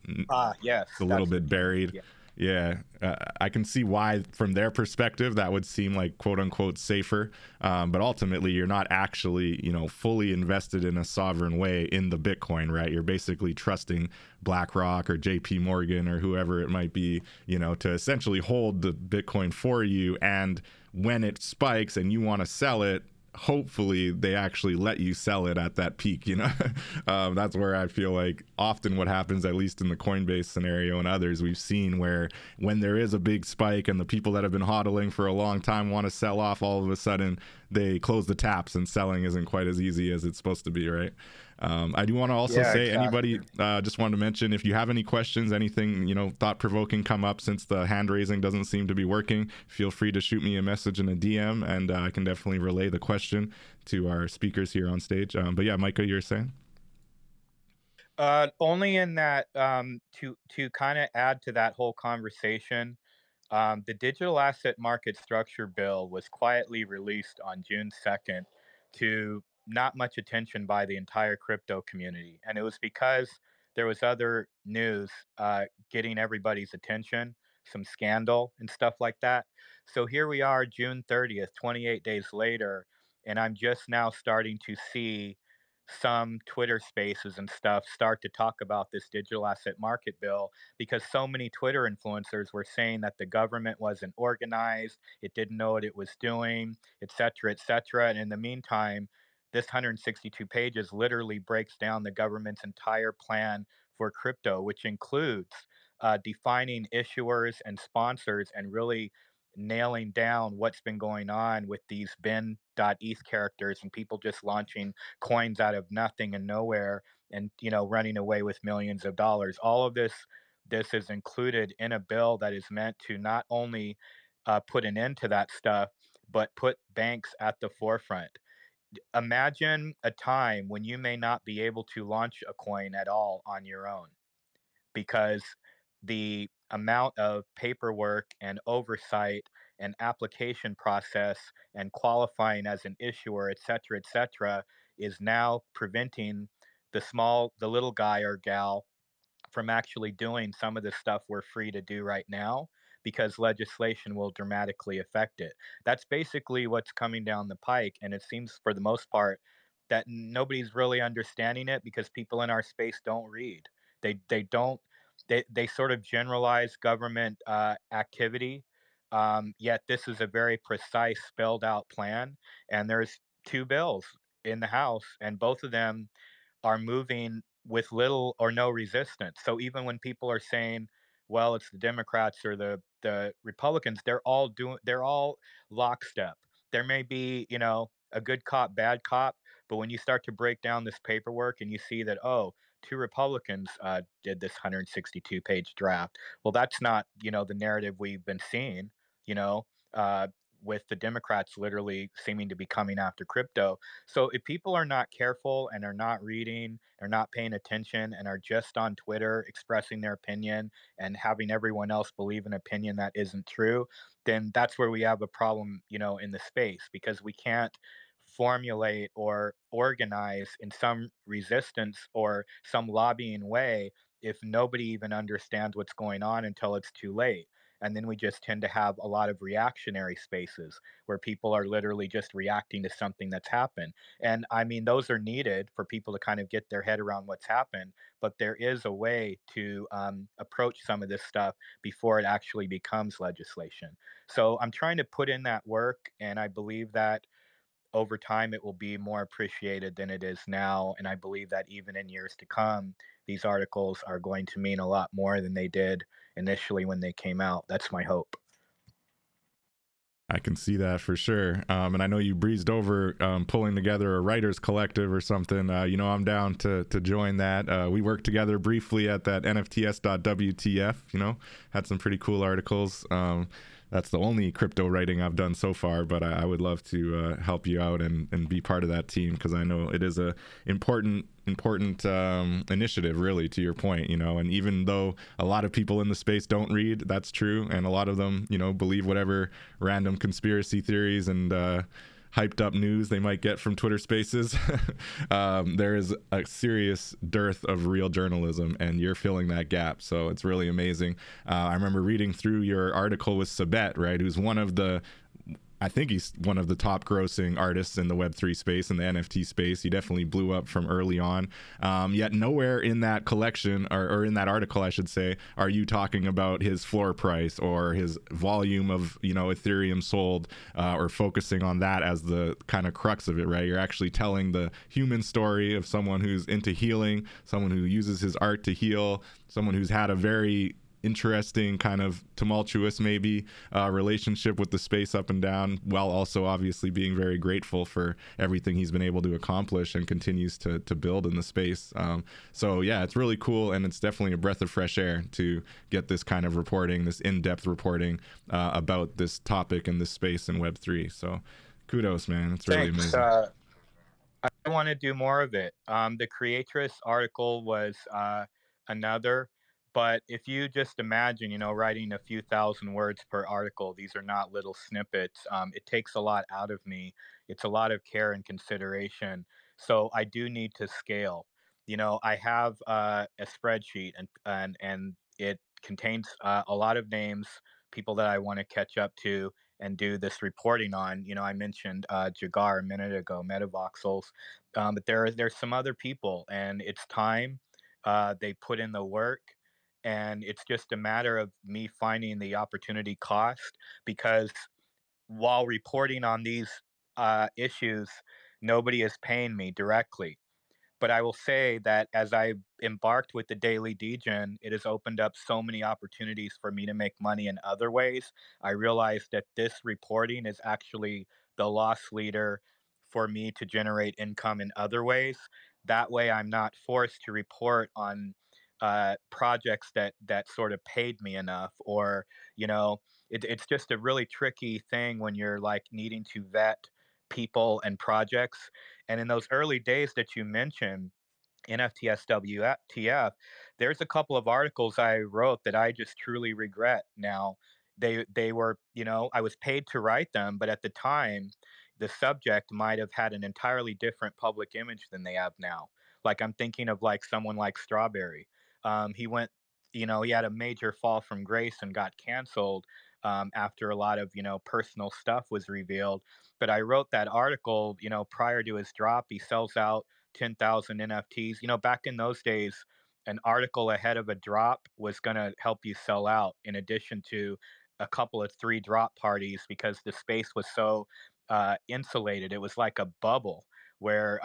Yes, a little bit buried. Yeah. Yeah, I can see why, from their perspective, that would seem like "quote unquote" safer. But ultimately, you're not actually, you know, fully invested in a sovereign way in the Bitcoin, right? You're basically trusting BlackRock or JP Morgan or whoever it might be, you know, to essentially hold the Bitcoin for you. And when it spikes and you want to sell it, hopefully they actually let you sell it at that peak, you know. That's where I feel like often what happens, at least in the Coinbase scenario and others we've seen, where when there is a big spike and the people that have been hodling for a long time want to sell off, all of a sudden they close the taps and selling isn't quite as easy as it's supposed to be, right? I do want to also say, anybody, just wanted to mention, if you have any questions, anything, you know, thought-provoking come up, since the hand raising doesn't seem to be working, feel free to shoot me a message in a DM, and I can definitely relay the question to our speakers here on stage. But yeah, Micah, you're saying? Only in that, to kind of add to that whole conversation, the Digital Asset Market Structure Bill was quietly released on June 2nd to not much attention by the entire crypto community. And it was because there was other news getting everybody's attention, some scandal and stuff like that. So here we are, June 30th, 28 days later, and I'm just now starting to see some Twitter spaces and stuff start to talk about this digital asset market bill, because so many Twitter influencers were saying that the government wasn't organized, it didn't know what it was doing, et cetera, et cetera. And in the meantime, this 162 pages literally breaks down the government's entire plan for crypto, which includes defining issuers and sponsors and really nailing down what's been going on with these bin.eth characters and people just launching coins out of nothing and nowhere and running away with millions of dollars. All of this is included in a bill that is meant to not only put an end to that stuff, but put banks at the forefront. Imagine a time when you may not be able to launch a coin at all on your own because the amount of paperwork and oversight and application process and qualifying as an issuer, et cetera, is now preventing the little guy or gal from actually doing some of the stuff we're free to do right now because legislation will dramatically affect it. That's basically what's coming down the pike. And it seems for the most part that nobody's really understanding it because people in our space don't read. They don't they sort of generalize government activity. Yet this is a very precise, spelled out plan. And there's two bills in the House, and both of them are moving with little or no resistance. So even when people are saying, well, it's the Democrats or the Republicans, they're all lockstep. There may be, a good cop, bad cop, but when you start to break down this paperwork and you see that, oh, two Republicans did this 162-page draft. Well, that's not, the narrative we've been seeing, you know, uh, with the Democrats literally seeming to be coming after crypto. So if people are not careful and are not reading, are not paying attention, and are just on Twitter expressing their opinion and having everyone else believe an opinion that isn't true, then that's where we have a problem, in the space because we can't formulate or organize in some resistance or some lobbying way if nobody even understands what's going on until it's too late. And then we just tend to have a lot of reactionary spaces where people are literally just reacting to something that's happened. And I mean, those are needed for people to kind of get their head around what's happened. But there is a way to approach some of this stuff before it actually becomes legislation. So I'm trying to put in that work. And I believe that over time it will be more appreciated than it is now. And I believe that even in years to come, these articles are going to mean a lot more than they did initially when they came out. That's my hope. I can see that for sure. And I know you breezed over pulling together a writers collective or something. I'm down to join that. We worked together briefly at that nfts.wtf, had some pretty cool articles. That's the only crypto writing I've done so far, but I would love to help you out and be part of that team because I know it is a important initiative, really, to your point, and even though a lot of people in the space don't read, that's true, and a lot of them, believe whatever random conspiracy theories and hyped up news they might get from Twitter Spaces. There is a serious dearth of real journalism, and you're filling that gap. So it's really amazing. I remember reading through your article with Sabet, right, who's I think he's one of the top grossing artists in the Web3 space and the NFT space. He definitely blew up from early on. Yet nowhere in that collection, or in that article, I should say, are you talking about his floor price or his volume of, Ethereum sold, or focusing on that as the kind of crux of it, right? You're actually telling the human story of someone who's into healing, someone who uses his art to heal, someone who's had a very interesting, kind of tumultuous maybe relationship with the space up and down, while also obviously being very grateful for everything he's been able to accomplish and continues to build in the space. So yeah, it's really cool, and it's definitely a breath of fresh air to get this kind of reporting, this in-depth reporting about this topic and this space in Web3. So kudos, man. It's really amazing. I want to do more of it. The Creatress article was another. But if you just imagine, writing a few thousand words per article, these are not little snippets. It takes a lot out of me. It's a lot of care and consideration. So I do need to scale. I have a spreadsheet, and it contains a lot of names, people that I want to catch up to and do this reporting on. I mentioned Jagar a minute ago, Metavoxels, but there's some other people, and it's time. They put in the work, and it's just a matter of me finding the opportunity cost because while reporting on these issues, nobody is paying me directly. But I will say that as I embarked with the Daily Degen, it has opened up so many opportunities for me to make money in other ways. I realized that this reporting is actually the loss leader for me to generate income in other ways. That way, I'm not forced to report on projects that sort of paid me enough, or it's just a really tricky thing when you're like needing to vet people and projects. And in those early days that you mentioned, NFTSWTF, there's a couple of articles I wrote that I just truly regret now. They were, I was paid to write them, but at the time, the subject might have had an entirely different public image than they have now. Like I'm thinking of like someone like Strawberry. He went, he had a major fall from grace and got canceled after a lot of, personal stuff was revealed. But I wrote that article, prior to his drop. He sells out 10,000 NFTs. Back in those days, an article ahead of a drop was going to help you sell out, in addition to a couple of three drop parties, because the space was so insulated. It was like a bubble where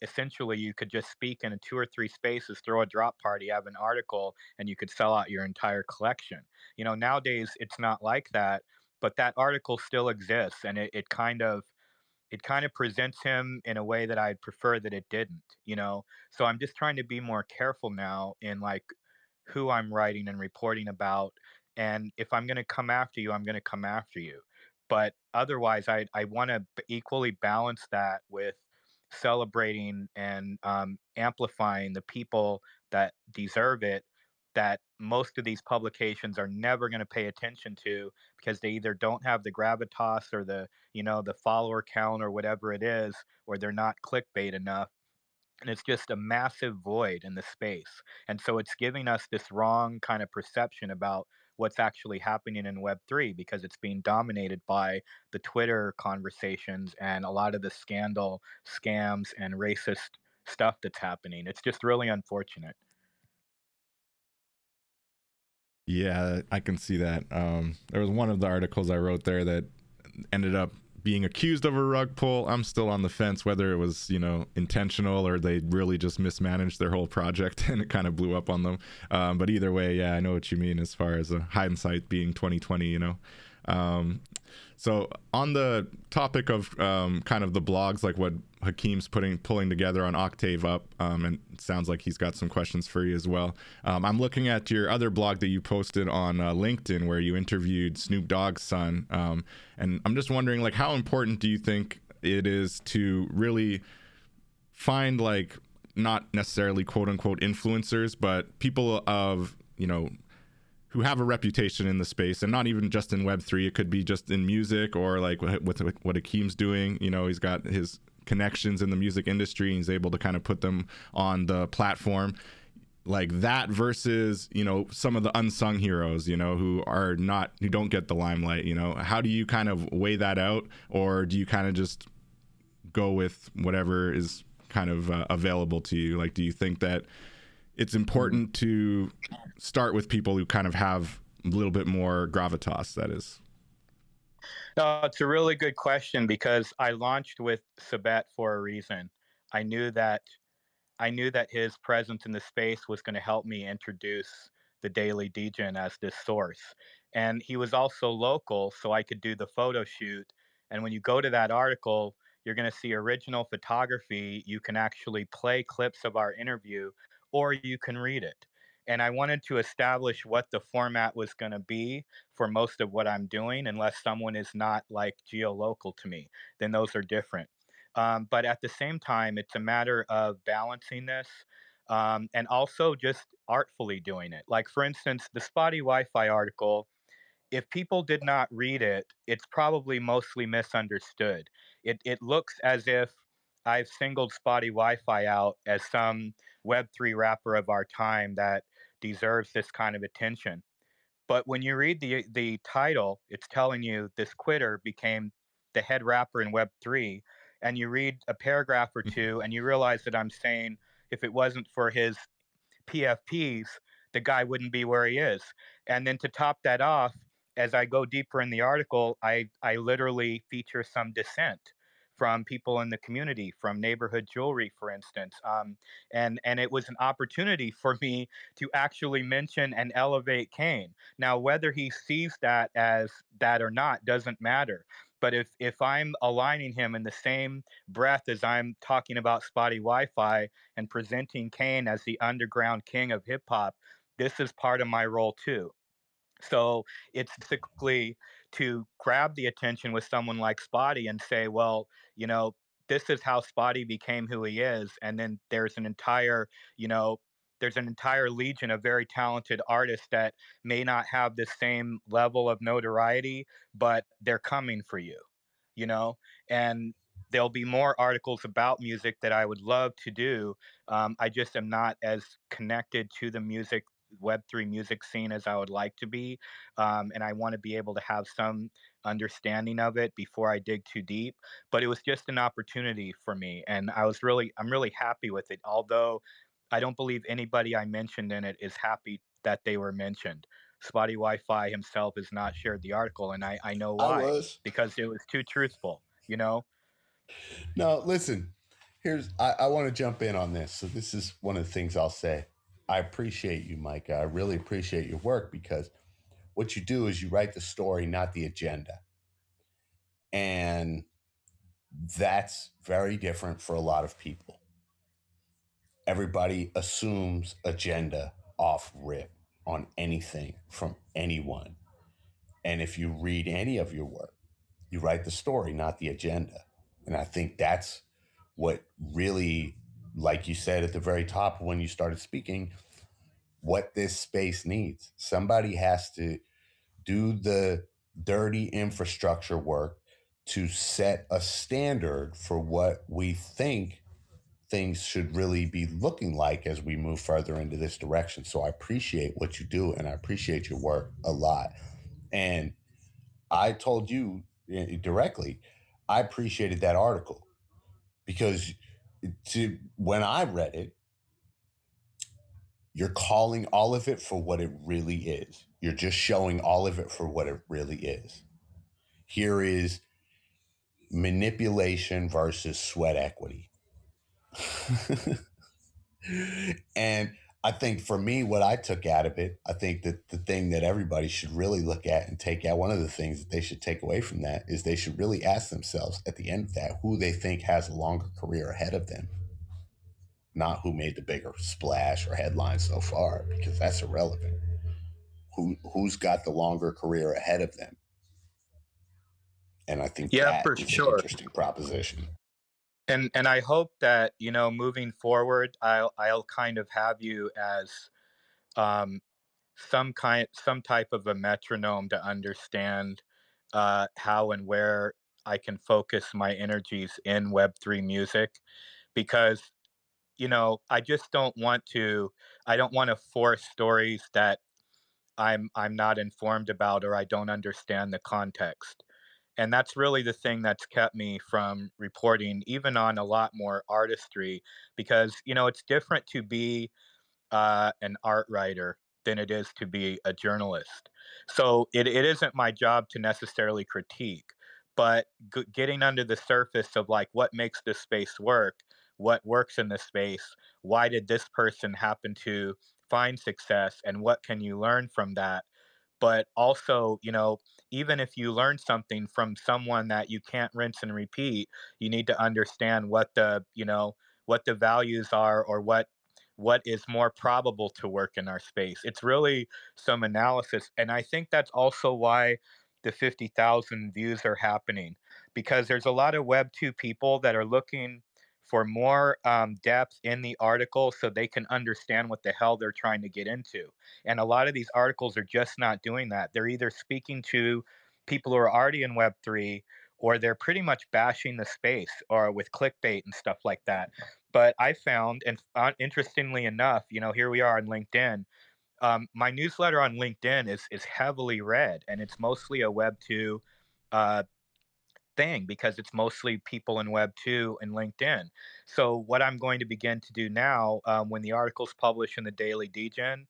essentially you could just speak in two or three spaces, throw a drop party, have an article, and you could sell out your entire collection. Nowadays it's not like that, but that article still exists, and it kind of presents him in a way that I'd prefer that it didn't. So I'm just trying to be more careful now in like who I'm writing and reporting about. And if I'm going to come after you, I'm going to come after you. But otherwise, I want to equally balance that with celebrating and amplifying the people that deserve it, that most of these publications are never going to pay attention to, because they either don't have the gravitas or the follower count or whatever it is, or they're not clickbait enough. And it's just a massive void in the space. And so it's giving us this wrong kind of perception about what's actually happening in Web3, because it's being dominated by the Twitter conversations and a lot of the scandal, scams, and racist stuff that's happening. It's just really unfortunate. Yeah, I can see that. There was one of the articles I wrote there that ended up being accused of a rug pull. I'm still on the fence whether it was, intentional or they really just mismanaged their whole project and it kind of blew up on them. But either way, yeah, I know what you mean as far as hindsight being 2020. So on the topic of kind of the blogs, like what Hakim's pulling together on Octave Up, and it sounds like he's got some questions for you as well. I'm looking at your other blog that you posted on LinkedIn where you interviewed Snoop Dogg's son, and I'm just wondering, like, how important do you think it is to really find, like, not necessarily quote unquote influencers, but people of, who have a reputation in the space, and not even just in Web3. It could be just in music, or like with what Hakim's doing. He's got his connections in the music industry, and he's able to kind of put them on the platform like that, versus, some of the unsung heroes, who don't get the limelight. How do you kind of weigh that out, or do you kind of just go with whatever is kind of available to you? Like, do you think that it's important to start with people who kind of have a little bit more gravitas, that is? No, it's a really good question, because I launched with Sabet for a reason. I knew that I knew that his presence in the space was going to help me introduce the Daily Degen as this source. And he was also local, so I could do the photo shoot. And when you go to that article, you're going to see original photography. You can actually play clips of our interview, or you can read it. And I wanted to establish what the format was going to be for most of what I'm doing, unless someone is not like geolocal to me, then those are different. But at the same time, it's a matter of balancing this, and also just artfully doing it. Like, for instance, the spotty Wi Fi article, if people did not read it, it's probably mostly misunderstood. It looks as if I've singled spotty Wi Fi out as some Web3 rapper of our time that deserves this kind of attention. But when you read the title, it's telling you this quitter became the head rapper in Web3, and you read a paragraph or two, and you realize that I'm saying if it wasn't for his PFPs, the guy wouldn't be where he is. And then to top that off, as I go deeper in the article, I literally feature some dissent from people in the community, from neighborhood jewelry, for instance. And it was an opportunity for me to actually mention and elevate Kane. Now, whether he sees that as that or not doesn't matter. But if I'm aligning him in the same breath as I'm talking about spotty Wi-Fi and presenting Kane as the underground king of hip hop, this is part of my role too. So it's basically to grab the attention with someone like Spotty and say, well, you know, this is how Spotty became who he is. And then you know, there's an entire legion of very talented artists that may not have the same level of notoriety, but they're coming for you, you know, and there'll be more articles about music that I would love to do. I just am not as connected to the Web3 music scene as I would like to be. And I want to be able to have some understanding of it before I dig too deep. But it was just an opportunity for me. And I'm really happy with it. Although I don't believe anybody I mentioned in it is happy that they were mentioned. Spotty Wi-Fi himself has not shared the article, and I know I why, was. because it was too truthful, you know? No, listen, I want to jump in on this. So this is one of the things I'll say. I appreciate you, Micah. I really appreciate your work because what you do is you write the story, not the agenda. And that's very different for a lot of people. Everybody assumes agenda off rip on anything from anyone. And if you read any of your work, you write the story, not the agenda. And I think that's what really, like you said at the very top when you started speaking, what this space needs. Somebody has to do the dirty infrastructure work to set a standard for what we think things should really be looking like as we move further into this direction. So I appreciate what you do and I appreciate your work a lot. And I told you directly, I appreciated that article because when I read it, you're calling all of it for what it really is. You're just showing all of it for what it really is. Here is manipulation versus sweat equity. And I think for me, what I took out of it, I think that the thing that everybody should really look at and take out, one of the things that they should take away from that is they should really ask themselves at the end of that who they think has a longer career ahead of them, not who made the bigger splash or headline so far, because that's irrelevant. Who's got the longer career ahead of them? And I think Yeah, that for is an sure. interesting proposition. And I hope that, you know, moving forward, I'll kind of have you as um, some type of a metronome to understand how and where I can focus my energies in Web3 music, because you know I don't want to force stories that I'm not informed about or I don't understand the context. And that's really the thing that's kept me from reporting even on a lot more artistry, because you know it's different to be an art writer than it is to be a journalist. So it isn't my job to necessarily critique, but getting under the surface of like what makes this space work, what works in this space, why did this person happen to find success, and what can you learn from that? But also, you know, even if you learn something from someone that you can't rinse and repeat, you need to understand what the values are, or what is more probable to work in our space. It's really some analysis. And I think that's also why the 50,000 views are happening, because there's a lot of Web2 people that are looking for more depth in the article so they can understand what the hell they're trying to get into. And a lot of these articles are just not doing that. They're either speaking to people who are already in Web3, or they're pretty much bashing the space or with clickbait and stuff like that. But I found, and interestingly enough, you know, here we are on LinkedIn. My newsletter on LinkedIn is heavily read, and it's mostly a Web2 uh, thing, because it's mostly people in Web2 and LinkedIn. So what I'm going to begin to do now, when the article's published in the Daily Degen,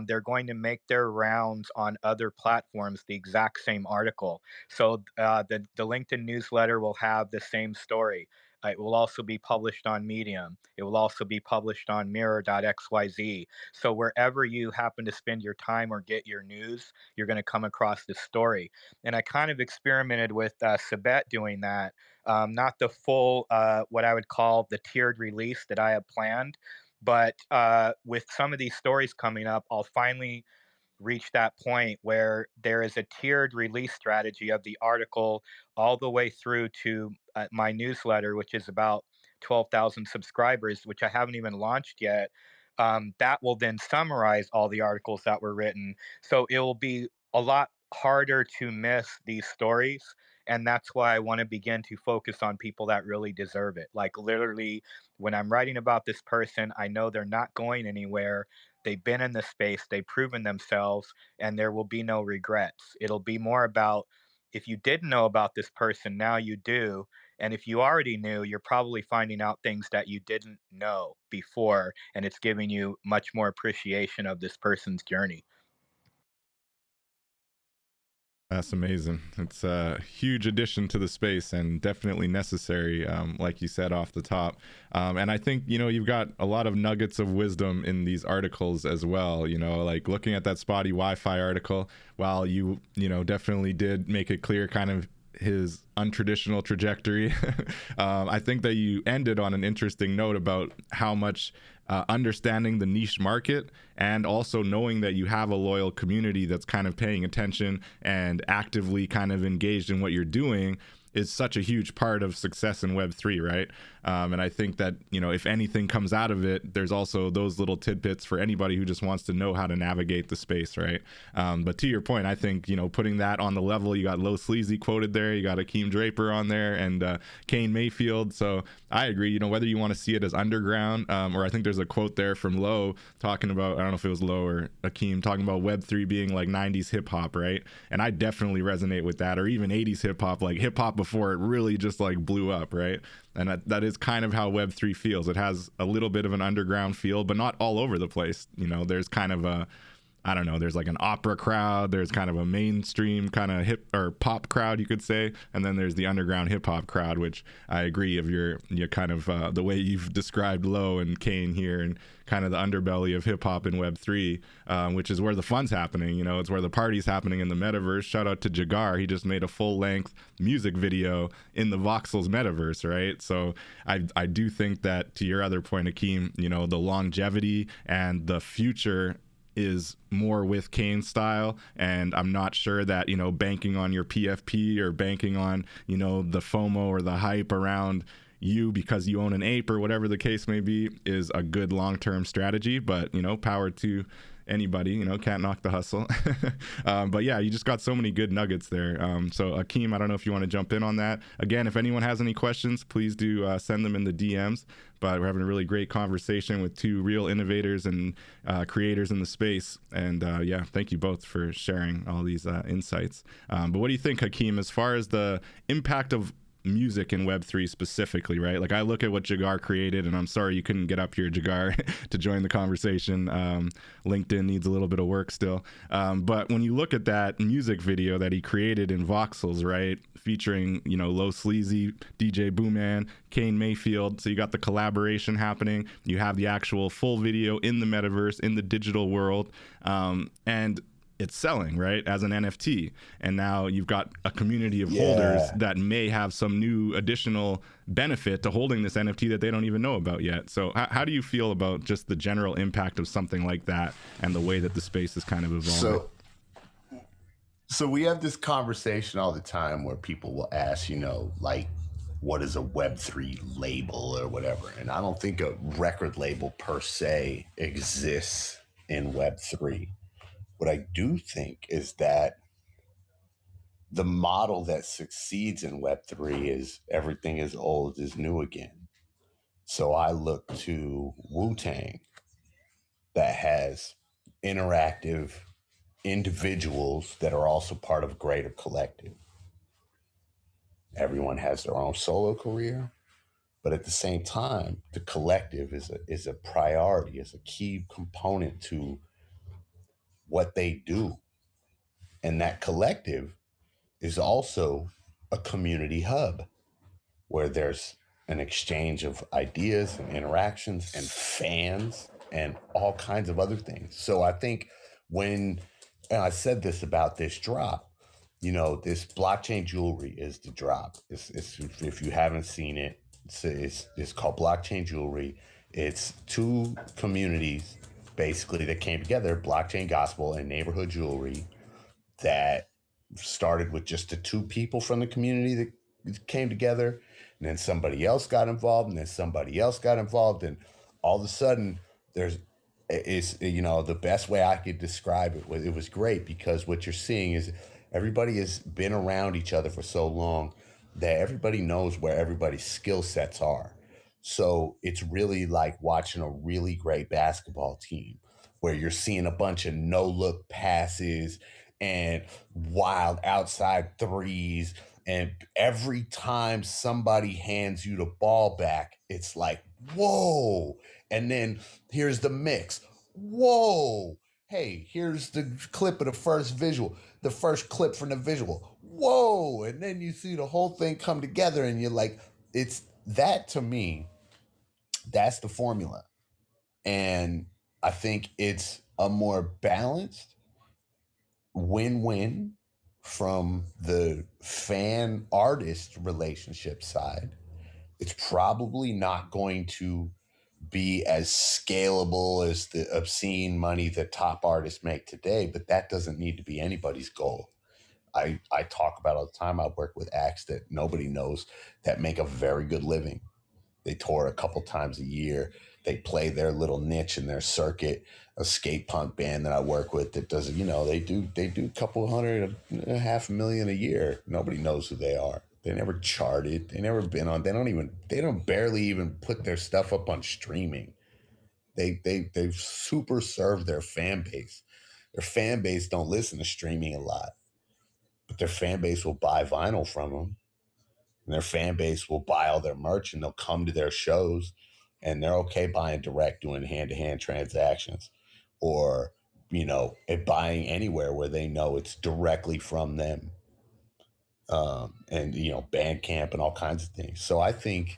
they're going to make their rounds on other platforms, the exact same article. So the LinkedIn newsletter will have the same story. It will also be published on Medium. It will also be published on Mirror.xyz. So wherever you happen to spend your time or get your news, you're going to come across this story. And I kind of experimented with Sabet doing that. Not the full, what I would call the tiered release that I have planned, but with some of these stories coming up, I'll finally reach that point where there is a tiered release strategy of the article all the way through to my newsletter, which is about 12,000 subscribers, which I haven't even launched yet. That will then summarize all the articles that were written. So it will be a lot harder to miss these stories. And that's why I want to begin to focus on people that really deserve it. Like, literally, when I'm writing about this person, I know they're not going anywhere. They've been in the space, they've proven themselves, and there will be no regrets. It'll be more about, if you didn't know about this person, now you do. And if you already knew, you're probably finding out things that you didn't know before, and it's giving you much more appreciation of this person's journey. That's amazing. It's a huge addition to the space and definitely necessary, like you said off the top. And I think, you've got a lot of nuggets of wisdom in these articles as well. Like looking at that spotty Wi-Fi article, while you definitely did make it clear kind of his untraditional trajectory. I think that you ended on an interesting note about how much understanding the niche market and also knowing that you have a loyal community that's kind of paying attention and actively kind of engaged in what you're doing is such a huge part of success in Web3, right? And I think that, if anything comes out of it, there's also those little tidbits for anybody who just wants to know how to navigate the space, right? But to your point, I think, putting that on the level, you got Low Sleazy quoted there, you got Hakim Draper on there, and Kane Mayfield. So I agree, whether you want to see it as underground, or I think there's a quote there from Low talking about, I don't know if it was Low or Hakim, talking about Web3 being like 90s hip hop, right? And I definitely resonate with that, or even 80s hip hop, like hip hop before it really just like blew up, right? And that is kind of how Web3 feels. It has a little bit of an underground feel, but not all over the place. There's kind of a, I don't know, there's like an opera crowd, there's kind of a mainstream kind of hip or pop crowd, you could say, and then there's the underground hip hop crowd, which I agree of your kind of the way you've described Low and Kane here, and kind of the underbelly of hip hop in Web3, which is where the fun's happening. It's where the party's happening in the metaverse. Shout out to Jagar, he just made a full length music video in the Voxels metaverse, right? So I do think that, to your other point, Hakim, the longevity and the future is more with Kane's style, and I'm not sure that banking on your PFP or banking on the FOMO or the hype around you because you own an ape or whatever the case may be is a good long-term strategy. But power to anybody, can't knock the hustle. But yeah, you just got so many good nuggets there. So Hakim, I don't know if you want to jump in on that. Again, if anyone has any questions, please do send them in the DMs. But we're having a really great conversation with two real innovators and creators in the space. And yeah, thank you both for sharing all these insights. But what do you think, Hakim, as far as the impact of music in Web3 specifically, right? Like I look at what Jagar created, and I'm sorry you couldn't get up here, Jagar, to join the conversation. LinkedIn needs a little bit of work still. But when you look at that music video that he created in Voxels, right? Featuring, Low Sleazy, DJ Booman, Kane Mayfield. So you got the collaboration happening. You have the actual full video in the metaverse, in the digital world. And it's selling, right, as an NFT. And now you've got a community of holders that may have some new additional benefit to holding this NFT that they don't even know about yet. So how do you feel about just the general impact of something like that and the way that the space is kind of evolving? So we have this conversation all the time where people will ask, like, what is a Web3 label or whatever? And I don't think a record label per se exists in Web3. What I do think is that the model that succeeds in Web3 is everything is old is new again. So I look to Wu-Tang that has interactive individuals that are also part of a greater collective. Everyone has their own solo career, but at the same time, the collective is a priority, is a key component to what they do. And that collective is also a community hub where there's an exchange of ideas and interactions and fans and all kinds of other things. So I think when, and I said this about this drop, this blockchain jewelry is the drop. It's if you haven't seen it, it's called blockchain jewelry. It's two communities basically that came together, blockchain gospel and neighborhood jewelry, that started with just the two people from the community that came together, and then somebody else got involved, and then somebody else got involved, and all of a sudden the best way I could describe it was great, because what you're seeing is everybody has been around each other for so long that everybody knows where everybody's skill sets are. So it's really like watching a really great basketball team where you're seeing a bunch of no-look passes and wild outside threes. And every time somebody hands you the ball back, it's like, whoa. And then here's the mix. Whoa. Hey, here's the clip of the first clip from the visual. Whoa. And then you see the whole thing come together, and you're like, it's that, to me, that's the formula. And I think it's a more balanced win-win from the fan artist relationship side. It's probably not going to be as scalable as the obscene money that top artists make today, but that doesn't need to be anybody's goal. I talk about all the time. I work with acts that nobody knows that make a very good living. They tour a couple times a year. They play their little niche in their circuit. A skate punk band that I work with that does, they do a couple hundred, $500,000 a year. Nobody knows who they are. They never charted. They never been on. They don't barely even put their stuff up on streaming. They've super served their fan base. Their fan base don't listen to streaming a lot, but their fan base will buy vinyl from them. And their fan base will buy all their merch, and they'll come to their shows, and they're okay buying direct, doing hand-to-hand transactions, or buying anywhere where they know it's directly from them, and Bandcamp and all kinds of things. So I think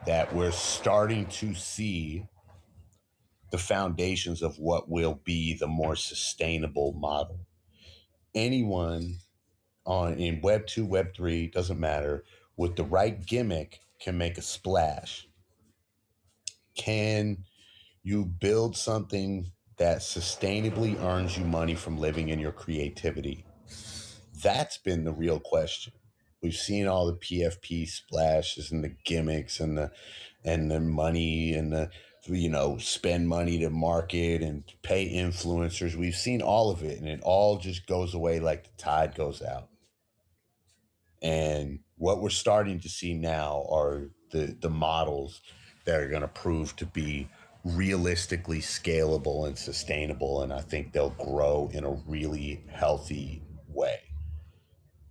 that we're starting to see the foundations of what will be the more sustainable model. Anyone in Web 2, Web 3, doesn't matter, with the right gimmick can make a splash. Can you build something that sustainably earns you money from living in your creativity? That's been the real question. We've seen all the PFP splashes and the gimmicks and the money and the spend money to market and pay influencers. We've seen all of it, and it all just goes away like the tide goes out. And what we're starting to see now are the models that are going to prove to be realistically scalable and sustainable. And I think they'll grow in a really healthy way.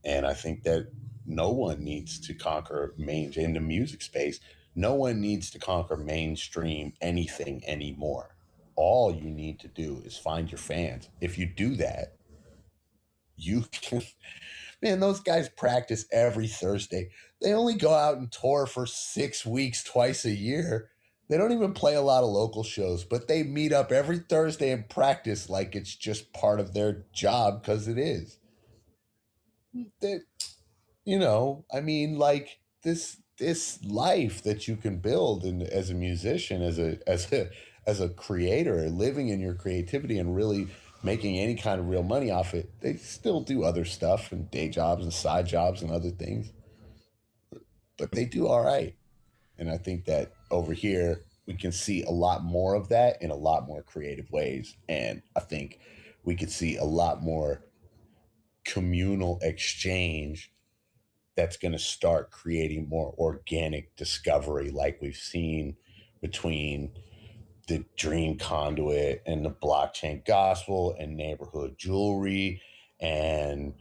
And I think that no one needs to conquer in the music space. No one needs to conquer mainstream anything anymore. All you need to do is find your fans. If you do that, you can. Man, those guys practice every Thursday. They only go out and tour for 6 weeks twice a year. They don't even play a lot of local shows, but they meet up every Thursday and practice like it's just part of their job, because it is. Like this life that you can build, and as a musician, as a creator, living in your creativity and really making any kind of real money off it. They still do other stuff and day jobs and side jobs and other things, but they do all right. And I think that over here we can see a lot more of that in a lot more creative ways. And I think we could see a lot more communal exchange that's going to start creating more organic discovery, like we've seen between the Dream Conduit and the blockchain gospel and neighborhood jewelry. And,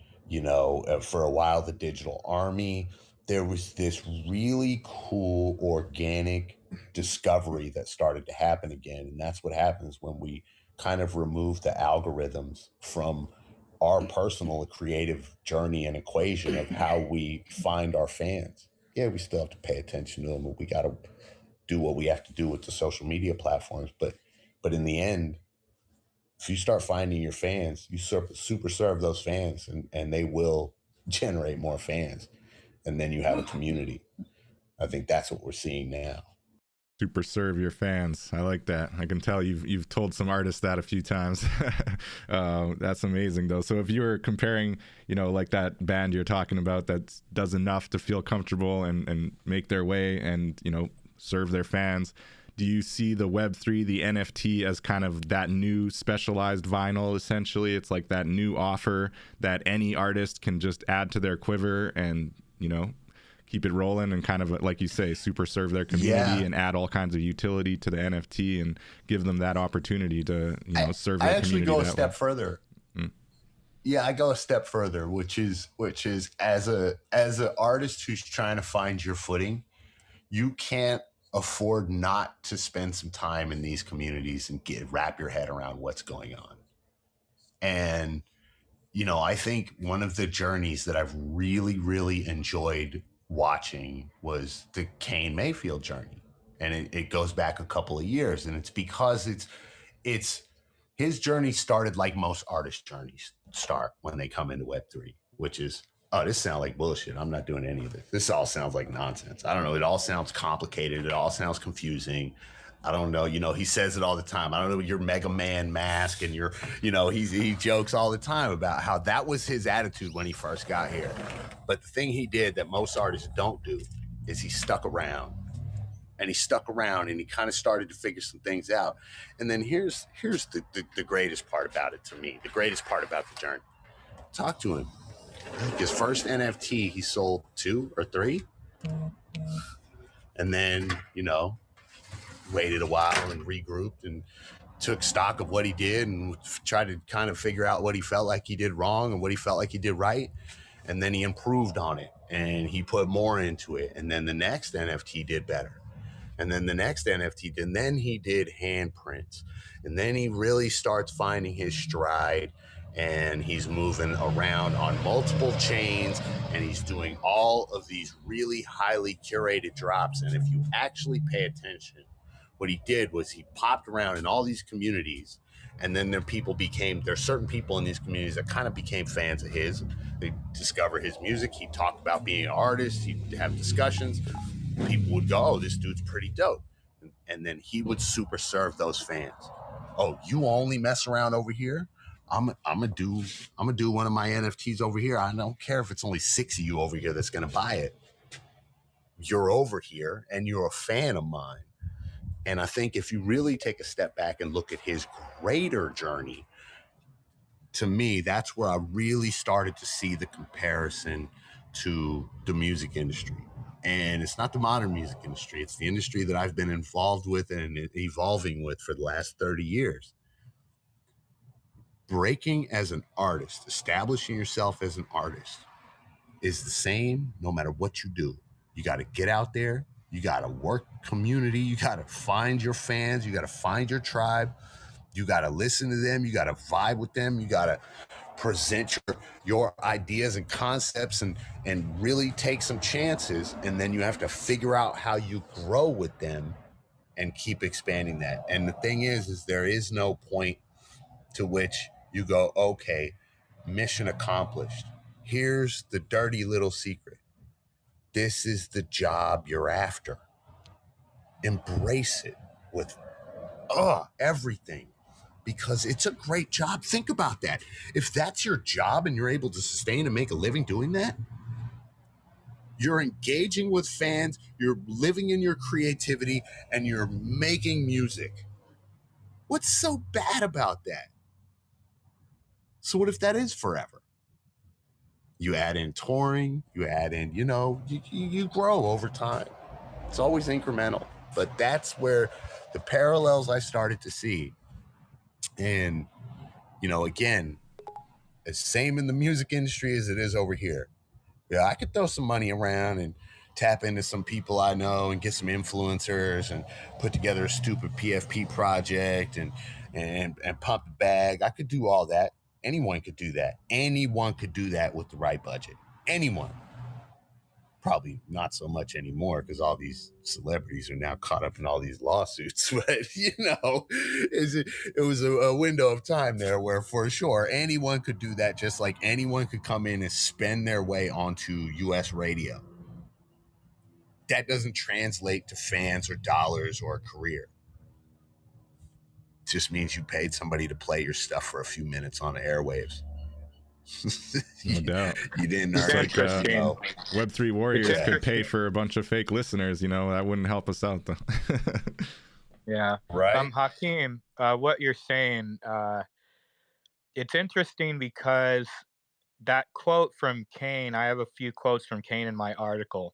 for a while, the digital army. There was this really cool organic discovery that started to happen again. And that's what happens when we kind of removed the algorithms from our personal creative journey and equation of how we find our fans. Yeah, we still have to pay attention to them, and we got to do what we have to do with the social media platforms. But in the end, if you start finding your fans, you super serve those fans, and they will generate more fans. And then you have a community. I think that's what we're seeing now. Super serve your fans. I like that. I can tell you've told some artists that a few times. That's amazing though. So if you were comparing, like that band you're talking about that does enough to feel comfortable and make their way and, serve their fans, do you see the Web3, the NFT as kind of that new specialized vinyl? Essentially, it's like that new offer that any artist can just add to their quiver and, keep it rolling and kind of, like you say, super serve their community and add all kinds of utility to the NFT and give them that opportunity to, serve their community. I actually go a step way. further. Yeah, I go a step further, which is as an artist who's trying to find your footing, you can't afford not to spend some time in these communities and wrap your head around what's going on. And, I think one of the journeys that I've really, really enjoyed watching was the Kane Mayfield journey. And it goes back a couple of years. And it's because it's his journey started like most artist journeys start when they come into Web3, which is, oh, this sounds like bullshit. I'm not doing any of this. This all sounds like nonsense. I don't know. It all sounds complicated. It all sounds confusing. I don't know. He says it all the time. I don't know your Mega Man mask and he jokes all the time about how that was his attitude when he first got here. But the thing he did that most artists don't do is he stuck around. And he stuck around and he kind of started to figure some things out. And then here's the greatest part about it to me, the greatest part about the journey. Talk to him. His first NFT, he sold 2 or 3. And then, waited a while and regrouped and took stock of what he did and tried to kind of figure out what he felt like he did wrong and what he felt like he did right. And then he improved on it and he put more into it. And then the next NFT did better. And then the next NFT, and then he did handprints. And then he really starts finding his stride and he's moving around on multiple chains and he's doing all of these really highly curated drops. And if you actually pay attention, what he did was he popped around in all these communities, and then there's certain people in these communities that kind of became fans of his. They discover his music. He talked about being an artist. He'd have discussions. People would go, oh, this dude's pretty dope. And then he would super serve those fans. Oh, you only mess around over here? I'm gonna do one of my NFTs over here. I don't care if it's only 6 of you over here that's gonna buy it. You're over here and you're a fan of mine. And I think if you really take a step back and look at his greater journey, to me, that's where I really started to see the comparison to the music industry. And it's not the modern music industry. It's the industry that I've been involved with and evolving with for the last 30 years. Breaking as an artist, establishing yourself as an artist is the same no matter what you do. You got to get out there. You got to work community. You got to find your fans. You got to find your tribe. You got to listen to them. You got to vibe with them. You got to present your ideas and concepts and really take some chances. And then you have to figure out how you grow with them and keep expanding that. And the thing is there is no point to which you go, okay, mission accomplished. Here's the dirty little secret. This is the job you're after. Embrace it with everything, because it's a great job. Think about that. If that's your job and you're able to sustain and make a living doing that, you're engaging with fans, you're living in your creativity, and you're making music. What's so bad about that? So what if that is forever? You add in touring, you add in, you grow over time. It's always incremental, but that's where the parallels I started to see. And, again, it's same in the music industry as it is over here. Yeah, I could throw some money around and tap into some people I know and get some influencers and put together a stupid PFP project and and pump the bag. I could do all that. Anyone could do that. Anyone could do that with the right budget. Anyone. Probably not so much anymore because all these celebrities are now caught up in all these lawsuits. But, you know, it was a window of time there where for sure anyone could do that, just like anyone could come in and spend their way onto US radio. That doesn't translate to fans or dollars or a career. It just means you paid somebody to play your stuff for a few minutes on the airwaves. No doubt. You didn't It's earn interesting. it. No. Web3 warriors could interesting. pay for a bunch of fake listeners. You know, that wouldn't help us out though. Yeah. Right. Hakim, what you're saying, it's interesting because that quote from Kane, I have a few quotes from Kane in my article.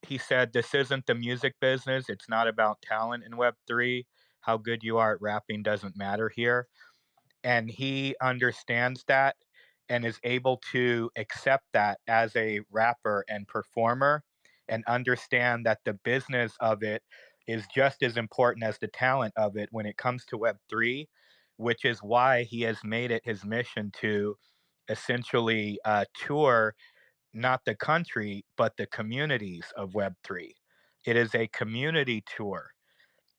He said, "This isn't the music business. It's not about talent in Web3. How good you are at rapping doesn't matter here." And he understands that and is able to accept that as a rapper and performer and understand that the business of it is just as important as the talent of it when it comes to Web3, which is why he has made it his mission to essentially tour not the country, but the communities of Web3. It is a community tour.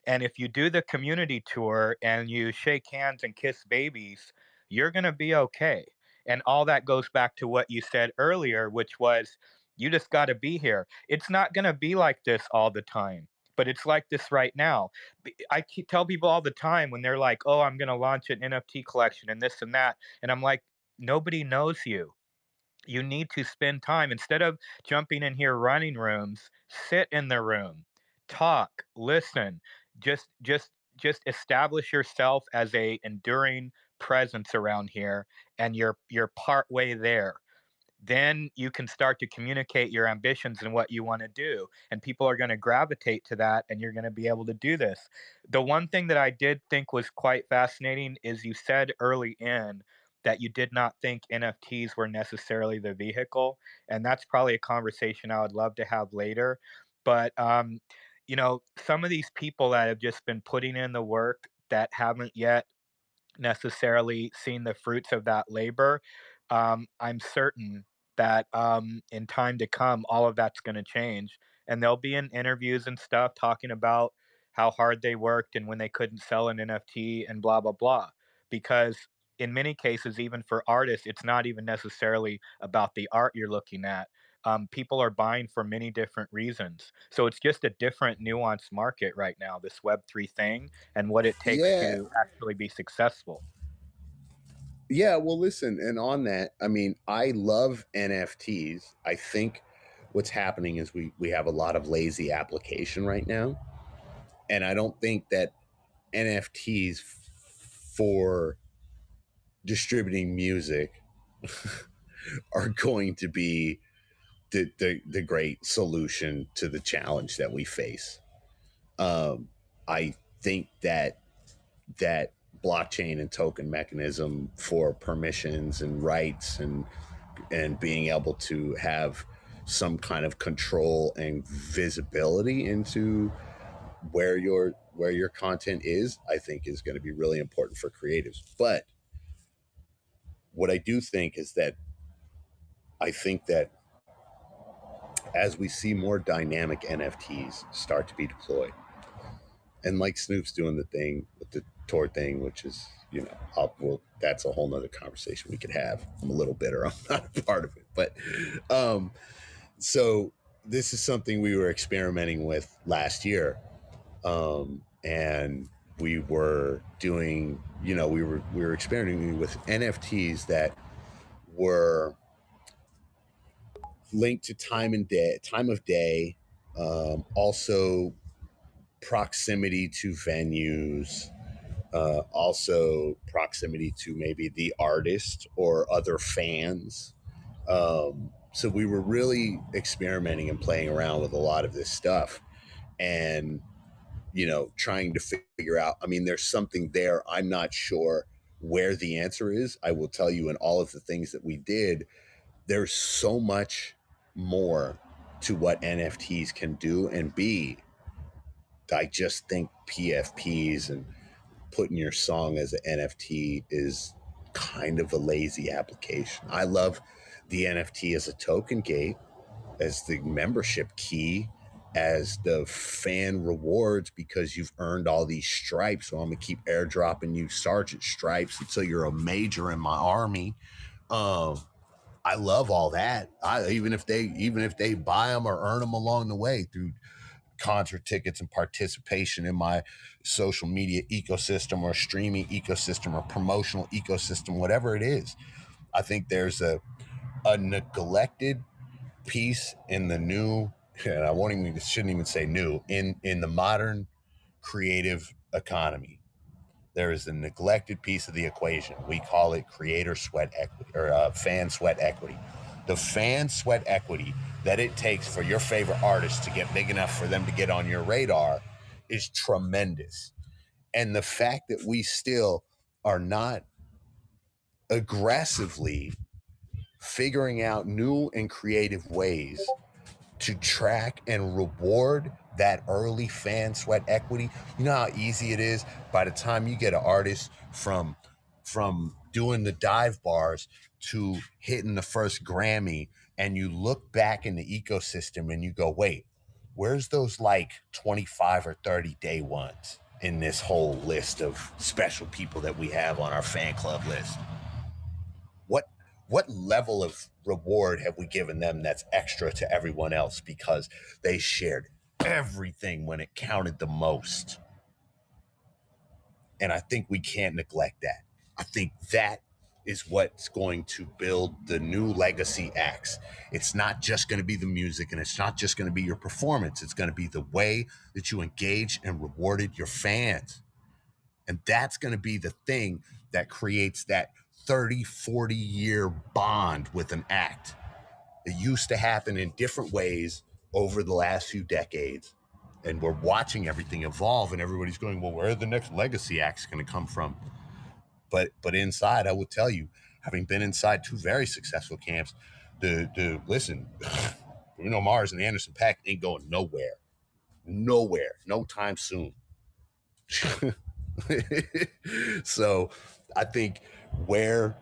And if you do the community tour and you shake hands and kiss babies, you're going to be okay. And all that goes back to what you said earlier, which was you just got to be here. It's not going to be like this all the time, but it's like this right now. I tell people all the time when they're like, oh, I'm going to launch an NFT collection and this and that. And I'm like, nobody knows you. You need to spend time instead of jumping in here running rooms, sit in the room, talk, listen, just establish yourself as a enduring presence around here, and you're part way there. Then you can start to communicate your ambitions and what you want to do, and people are going to gravitate to that, and you're going to be able to do this. The one thing that I did think was quite fascinating is you said early in that you did not think NFTs were necessarily the vehicle, and that's probably a conversation I would love to have later. But you know, some of these people that have just been putting in the work that haven't yet necessarily seen the fruits of that labor, I'm certain that in time to come, all of that's going to change. And they'll be in interviews and stuff talking about how hard they worked and when they couldn't sell an NFT and blah, blah, blah. Because in many cases, even for artists, it's not even necessarily about the art you're looking at. People are buying for many different reasons. So it's just a different nuanced market right now, this Web3 thing, and what it takes to actually be successful. Yeah, well, listen, and on that, I mean, I love NFTs. I think what's happening is we have a lot of lazy application right now, and I don't think that NFTs for distributing music are going to be the great solution to the challenge that we face. I think that blockchain and token mechanism for permissions and rights and being able to have some kind of control and visibility into where your content is, I think is going to be really important for creatives. But what I do think is that I think that as we see more dynamic NFTs start to be deployed, and like Snoop's doing the thing with the tour thing, which is, you know, well, that's a whole nother conversation we could have. I'm a little bitter. I'm not a part of it. But so this is something we were experimenting with last year. And we were doing, you know, we were experimenting with NFTs that were linked to time of day, also proximity to venues, also proximity to maybe the artist or other fans. So we were really experimenting and playing around with a lot of this stuff, and, you know, trying to figure out, I mean, there's something there. I'm not sure where the answer is. I will tell you, in all of the things that we did, there's so much more to what NFTs can do and be. I just think PFPs and putting your song as an NFT is kind of a lazy application. I love the NFT as a token gate, as the membership key, as the fan rewards, because you've earned all these stripes. So I'm gonna keep airdropping you sergeant stripes until you're a major in my army. I love all that. Even if they buy them or earn them along the way through concert tickets and participation in my social media ecosystem or streaming ecosystem or promotional ecosystem, whatever it is. I think there's a neglected piece in the new, and I shouldn't even say new, in the modern creative economy. There is a neglected piece of the equation. We call it creator sweat equity, or fan sweat equity. The fan sweat equity that it takes for your favorite artist to get big enough for them to get on your radar is tremendous. And the fact that we still are not aggressively figuring out new and creative ways to track and reward that early fan sweat equity. You know how easy it is by the time you get an artist from doing the dive bars to hitting the first Grammy, and you look back in the ecosystem and you go, wait, where's those like 25 or 30 day ones in this whole list of special people that we have on our fan club list? What level of reward have we given them that's extra to everyone else because they shared everything when it counted the most? And I think we can't neglect that. I think that is what's going to build the new legacy acts. It's not just going to be the music, and it's not just going to be your performance. It's going to be the way that you engage and rewarded your fans. And that's going to be the thing that creates that 30, 40-year bond with an act. It used to happen in different ways over the last few decades. And we're watching everything evolve, and everybody's going, well, where are the next legacy acts going to come from? But inside, I will tell you, having been inside two very successful camps, listen, Bruno Mars and Anderson .Paak ain't going nowhere. Nowhere. No time soon. So I think where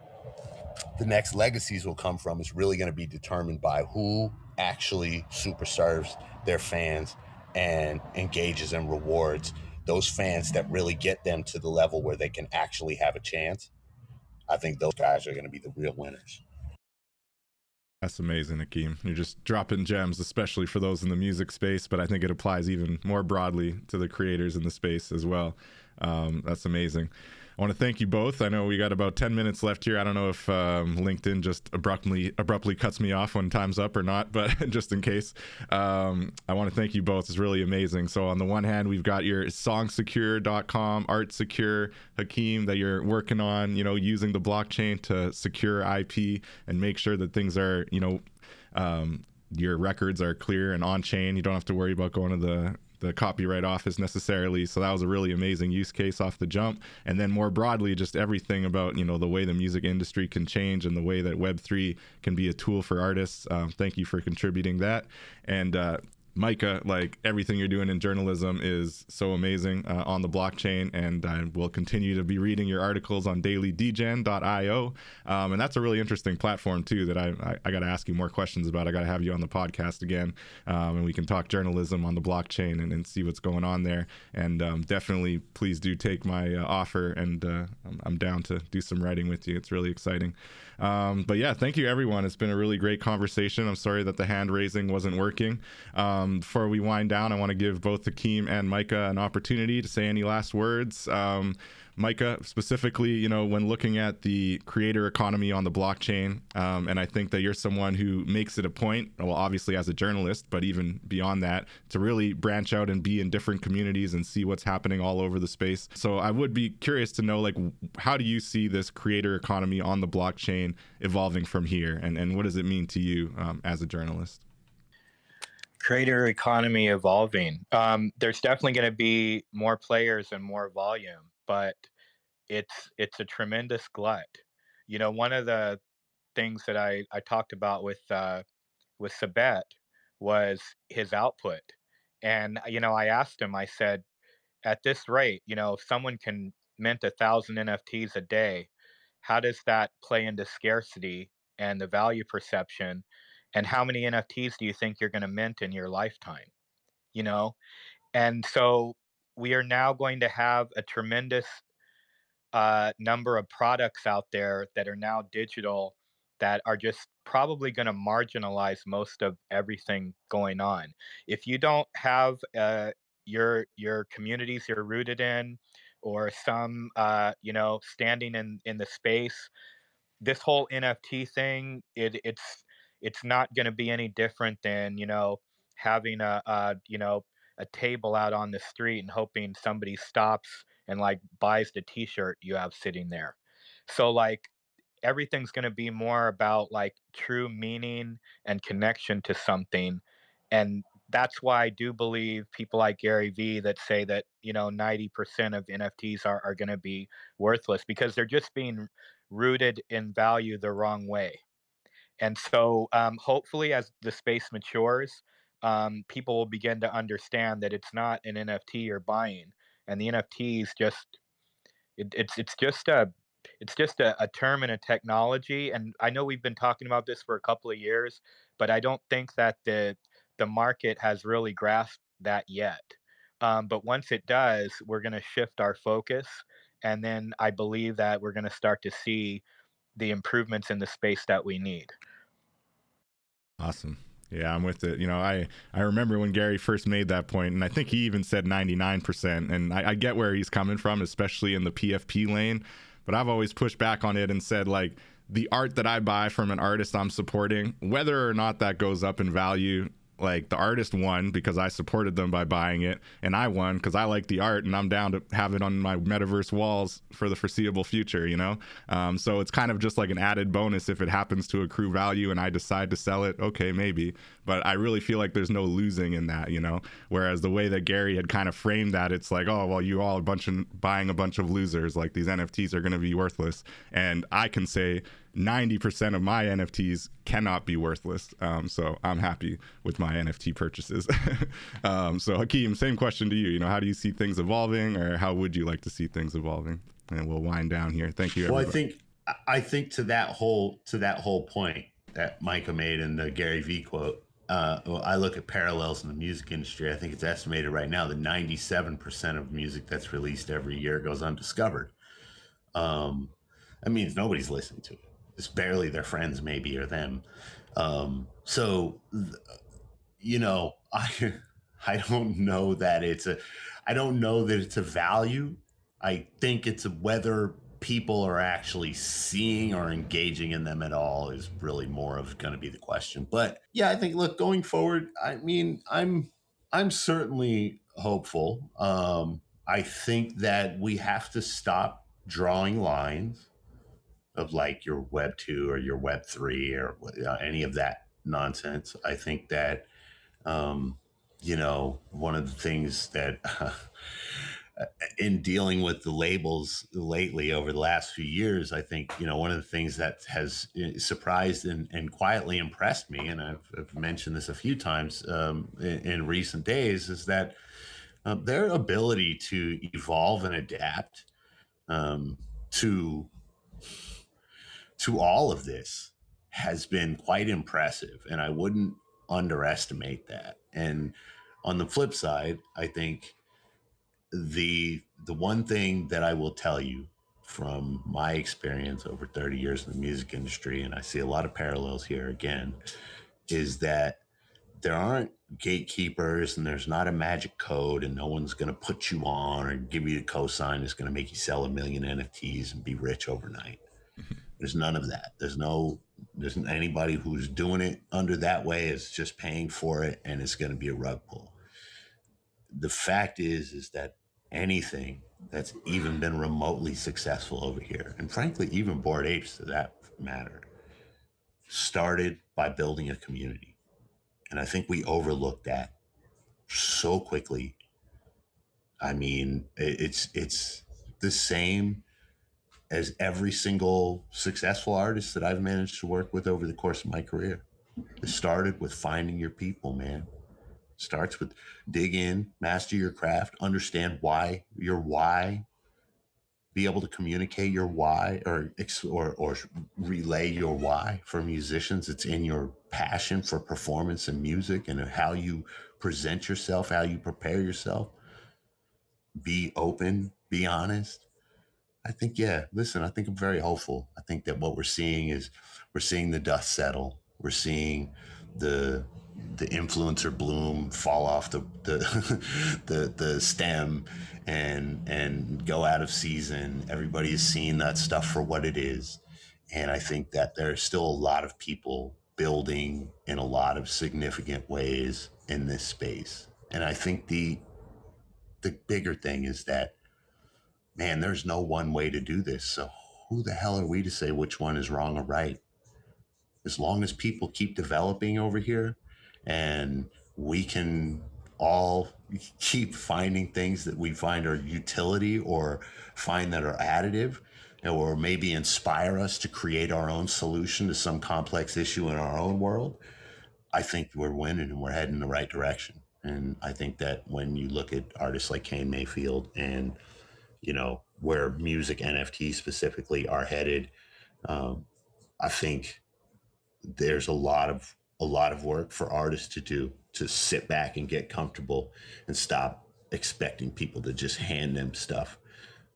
the next legacies will come from is really going to be determined by who actually super serves their fans and engages and rewards those fans that really get them to the level where they can actually have a chance. I think those guys are going to be the real winners. That's amazing, Hakim. You're just dropping gems, especially for those in the music space, but I think it applies even more broadly to the creators in the space as well. That's amazing. I want to thank you both. I know we got about 10 minutes left here. I don't know if LinkedIn just abruptly cuts me off when time's up or not, but just in case, I want to thank you both. It's really amazing. So on the one hand, we've got your songsecure.com, art secure, Hakim, that you're working on, using the blockchain to secure IP and make sure that things are, your records are clear and on chain. You don't have to worry about going to the copyright office necessarily. So that was a really amazing use case off the jump. And then more broadly, just everything about, the way the music industry can change and the way that web3 can be a tool for artists. Thank you for contributing that. And Micah, like everything you're doing in journalism is so amazing on the blockchain, and I will continue to be reading your articles on dailydgen.io. And that's a really interesting platform too that I got to ask you more questions about. I got to have you on the podcast again, and we can talk journalism on the blockchain and see what's going on there. And definitely please do take my offer, and I'm down to do some writing with you. It's really exciting. But yeah, thank you everyone. It's been a really great conversation. I'm sorry that the hand raising wasn't working. Before we wind down, I want to give both Hakim and Micah an opportunity to say any last words. Micah, specifically, when looking at the creator economy on the blockchain, and I think that you're someone who makes it a point, well, obviously as a journalist, but even beyond that, to really branch out and be in different communities and see what's happening all over the space. So I would be curious to know, how do you see this creator economy on the blockchain evolving from here? And what does it mean to you as a journalist? Creator economy evolving. There's definitely going to be more players and more volume, but it's a tremendous glut. One of the things that I talked about with Sabet was his output. And I asked him, I said, at this rate, if someone can mint 1,000 NFTs a day, how does that play into scarcity and the value perception? And how many NFTs do you think you're going to mint in your lifetime? You know, and so we are now going to have a tremendous number of products out there that are now digital that are just probably going to marginalize most of everything going on. If you don't have your communities you're rooted in, or some standing in the space, this whole NFT thing, it's not going to be any different than having a table out on the street and hoping somebody stops and like buys the T-shirt you have sitting there. So like everything's going to be more about like true meaning and connection to something, and that's why I do believe people like Gary Vee that say that 90% of NFTs are going to be worthless because they're just being rooted in value the wrong way. And so, hopefully, as the space matures, people will begin to understand that it's not an NFT you're buying, and the NFTs it's just a term and a technology. And I know we've been talking about this for a couple of years, but I don't think that the market has really grasped that yet. But once it does, we're going to shift our focus, and then I believe that we're going to start to see the improvements in the space that we need. Awesome. Yeah, I'm with it. I remember when Gary first made that point, and I think he even said 99%. And I get where he's coming from, especially in the PFP lane. But I've always pushed back on it and said, like, the art that I buy from an artist I'm supporting, whether or not that goes up in value, like the artist won because I supported them by buying it, and I won because I like the art and I'm down to have it on my metaverse walls for the foreseeable future, so it's kind of just like an added bonus if it happens to accrue value and I decide to sell it. Okay, maybe, but I really feel like there's no losing in that, whereas the way that Gary had kind of framed that, it's like, oh well, you all buying a bunch of losers, like these NFTs are going to be worthless. And I can say 90% of my NFTs cannot be worthless. So I'm happy with my NFT purchases. So Hakim, same question to you. How do you see things evolving, or how would you like to see things evolving? And we'll wind down here. Thank you, everybody. Well, I think to that whole point that Micah made in the Gary Vee quote, I look at parallels in the music industry. I think it's estimated right now that 97% of music that's released every year goes undiscovered. That means nobody's listening to it. It's barely their friends, maybe, or them. So, I don't know that it's a value. I think it's whether people are actually seeing or engaging in them at all is really more of going to be the question. But yeah, I think, look, going forward, I mean, I'm certainly hopeful. I think that we have to stop drawing lines of like your web 2 or your web 3 or any of that nonsense. I think that, one of the things that in dealing with the labels lately over the last few years, I think, one of the things that has surprised and quietly impressed me, and I've mentioned this a few times in recent days, is that their ability to evolve and adapt to all of this has been quite impressive, and I wouldn't underestimate that. And on the flip side, I think the one thing that I will tell you from my experience over 30 years in the music industry, and I see a lot of parallels here again, is that there aren't gatekeepers and there's not a magic code, and no one's going to put you on or give you a cosign that's going to make you sell 1 million NFTs and be rich overnight. There's none of that. There's anybody who's doing it under that way is just paying for it, and it's going to be a rug pull. The fact is that anything that's even been remotely successful over here, and frankly, even Bored Apes to that matter, started by building a community. And I think we overlooked that so quickly. I mean, it's the same as every single successful artist that I've managed to work with over the course of my career. It started with finding your people, man. Starts with dig in, master your craft, understand your why be able to communicate your why or relay your why for musicians. It's in your passion for performance and music and how you present yourself, how you prepare yourself. Be open, be honest. I think, I think I'm very hopeful. I think that what we're seeing is we're seeing the dust settle. We're seeing the influencer bloom fall off the stem and go out of season. Everybody is seeing that stuff for what it is. And I think that there's still a lot of people building in a lot of significant ways in this space. And I think the bigger thing is that, man, there's no one way to do this. So who the hell are we to say which one is wrong or right? As long as people keep developing over here and we can all keep finding things that we find are utility or find that are additive or maybe inspire us to create our own solution to some complex issue in our own world, I think we're winning and we're heading in the right direction. And I think that when you look at artists like Kane Mayfield and, you know, where music NFTs specifically are headed, I think there's a lot of work for artists to do, to sit back and get comfortable and stop expecting people to just hand them stuff.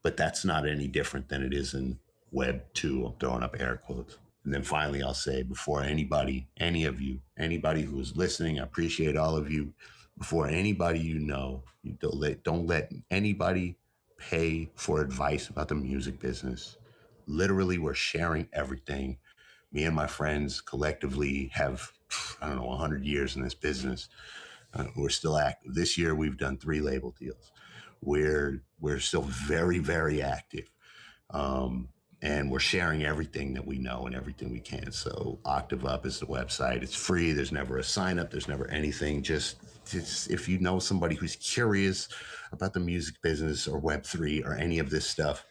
But that's not any different than it is in Web 2. I'm throwing up air quotes. And then finally, I'll say, before anybody who is listening, I appreciate all of you. Before anybody you don't let anybody pay for advice about the music business. Literally, we're sharing everything. Me and my friends collectively have, 100 years in this business. We're still active. This year, we've done 3 label deals. We're still very, very active. And we're sharing everything that we know and everything we can. So Octave Up is the website. It's free. There's never a sign up. There's never anything. Just if you know somebody who's curious about the music business or Web3 or any of this stuff,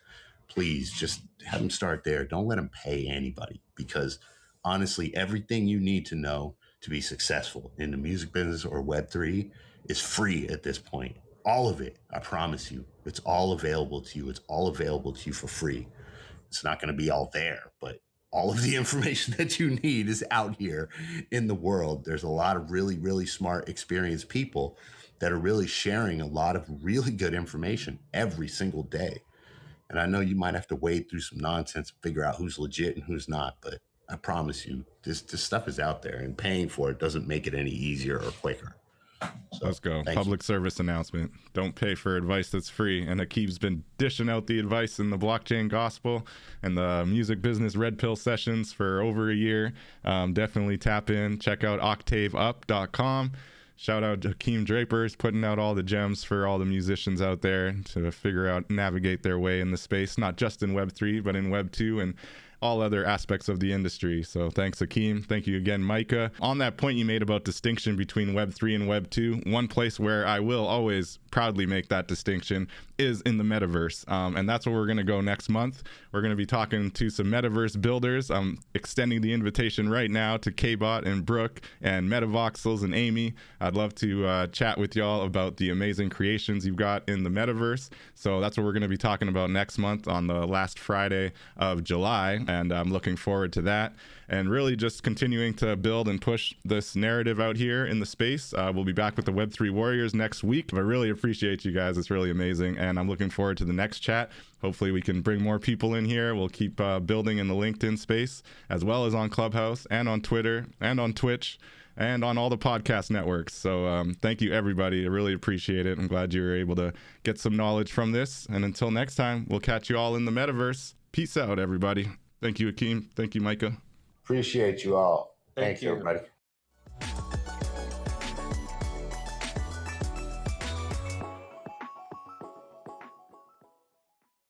please just have them start there. Don't let them pay anybody, because honestly, everything you need to know to be successful in the music business or Web3 is free at this point. All of it, I promise you. It's all available to you. It's all available to you for free. It's not going to be all there, but all of the information that you need is out here in the world. There's a lot of really, really smart, experienced people that are really sharing a lot of really good information every single day. And I know you might have to wade through some nonsense and figure out who's legit and who's not, but I promise you, this stuff is out there, and paying for it doesn't make it any easier or quicker. So, let's go. Public service announcement. Don't pay for advice that's free. And Hakim's been dishing out the advice in the blockchain gospel and the music business red pill sessions for over a year. Definitely tap in. Check out octaveup.com. Shout out to Hakim Draper's putting out all the gems for all the musicians out there to figure out, navigate their way in the space, not just in Web3, but in Web 2 and all other aspects of the industry. So thanks, Hakim. Thank you again, Micah. On that point you made about distinction between Web 3 and Web 2, one place where I will always proudly make that distinction is in the metaverse. And that's where we're going to go next month. We're going to be talking to some metaverse builders. I'm extending the invitation right now to K-Bot and Brooke and Metavoxels and Amy. I'd love to chat with y'all about the amazing creations you've got in the metaverse. So that's what we're going to be talking about next month on the last Friday of July. And I'm looking forward to that, and really just continuing to build and push this narrative out here in the space. We'll be back with the Web3 Warriors next week. I really appreciate you guys. It's really amazing. And I'm looking forward to the next chat. Hopefully we can bring more people in here. We'll keep building in the LinkedIn space, as well as on Clubhouse and on Twitter and on Twitch and on all the podcast networks. So thank you, everybody. I really appreciate it. I'm glad you were able to get some knowledge from this. And until next time, we'll catch you all in the metaverse. Peace out, everybody. Thank you, Hakim. Thank you, Micah. Appreciate you all. Thank Thanks, you. everybody.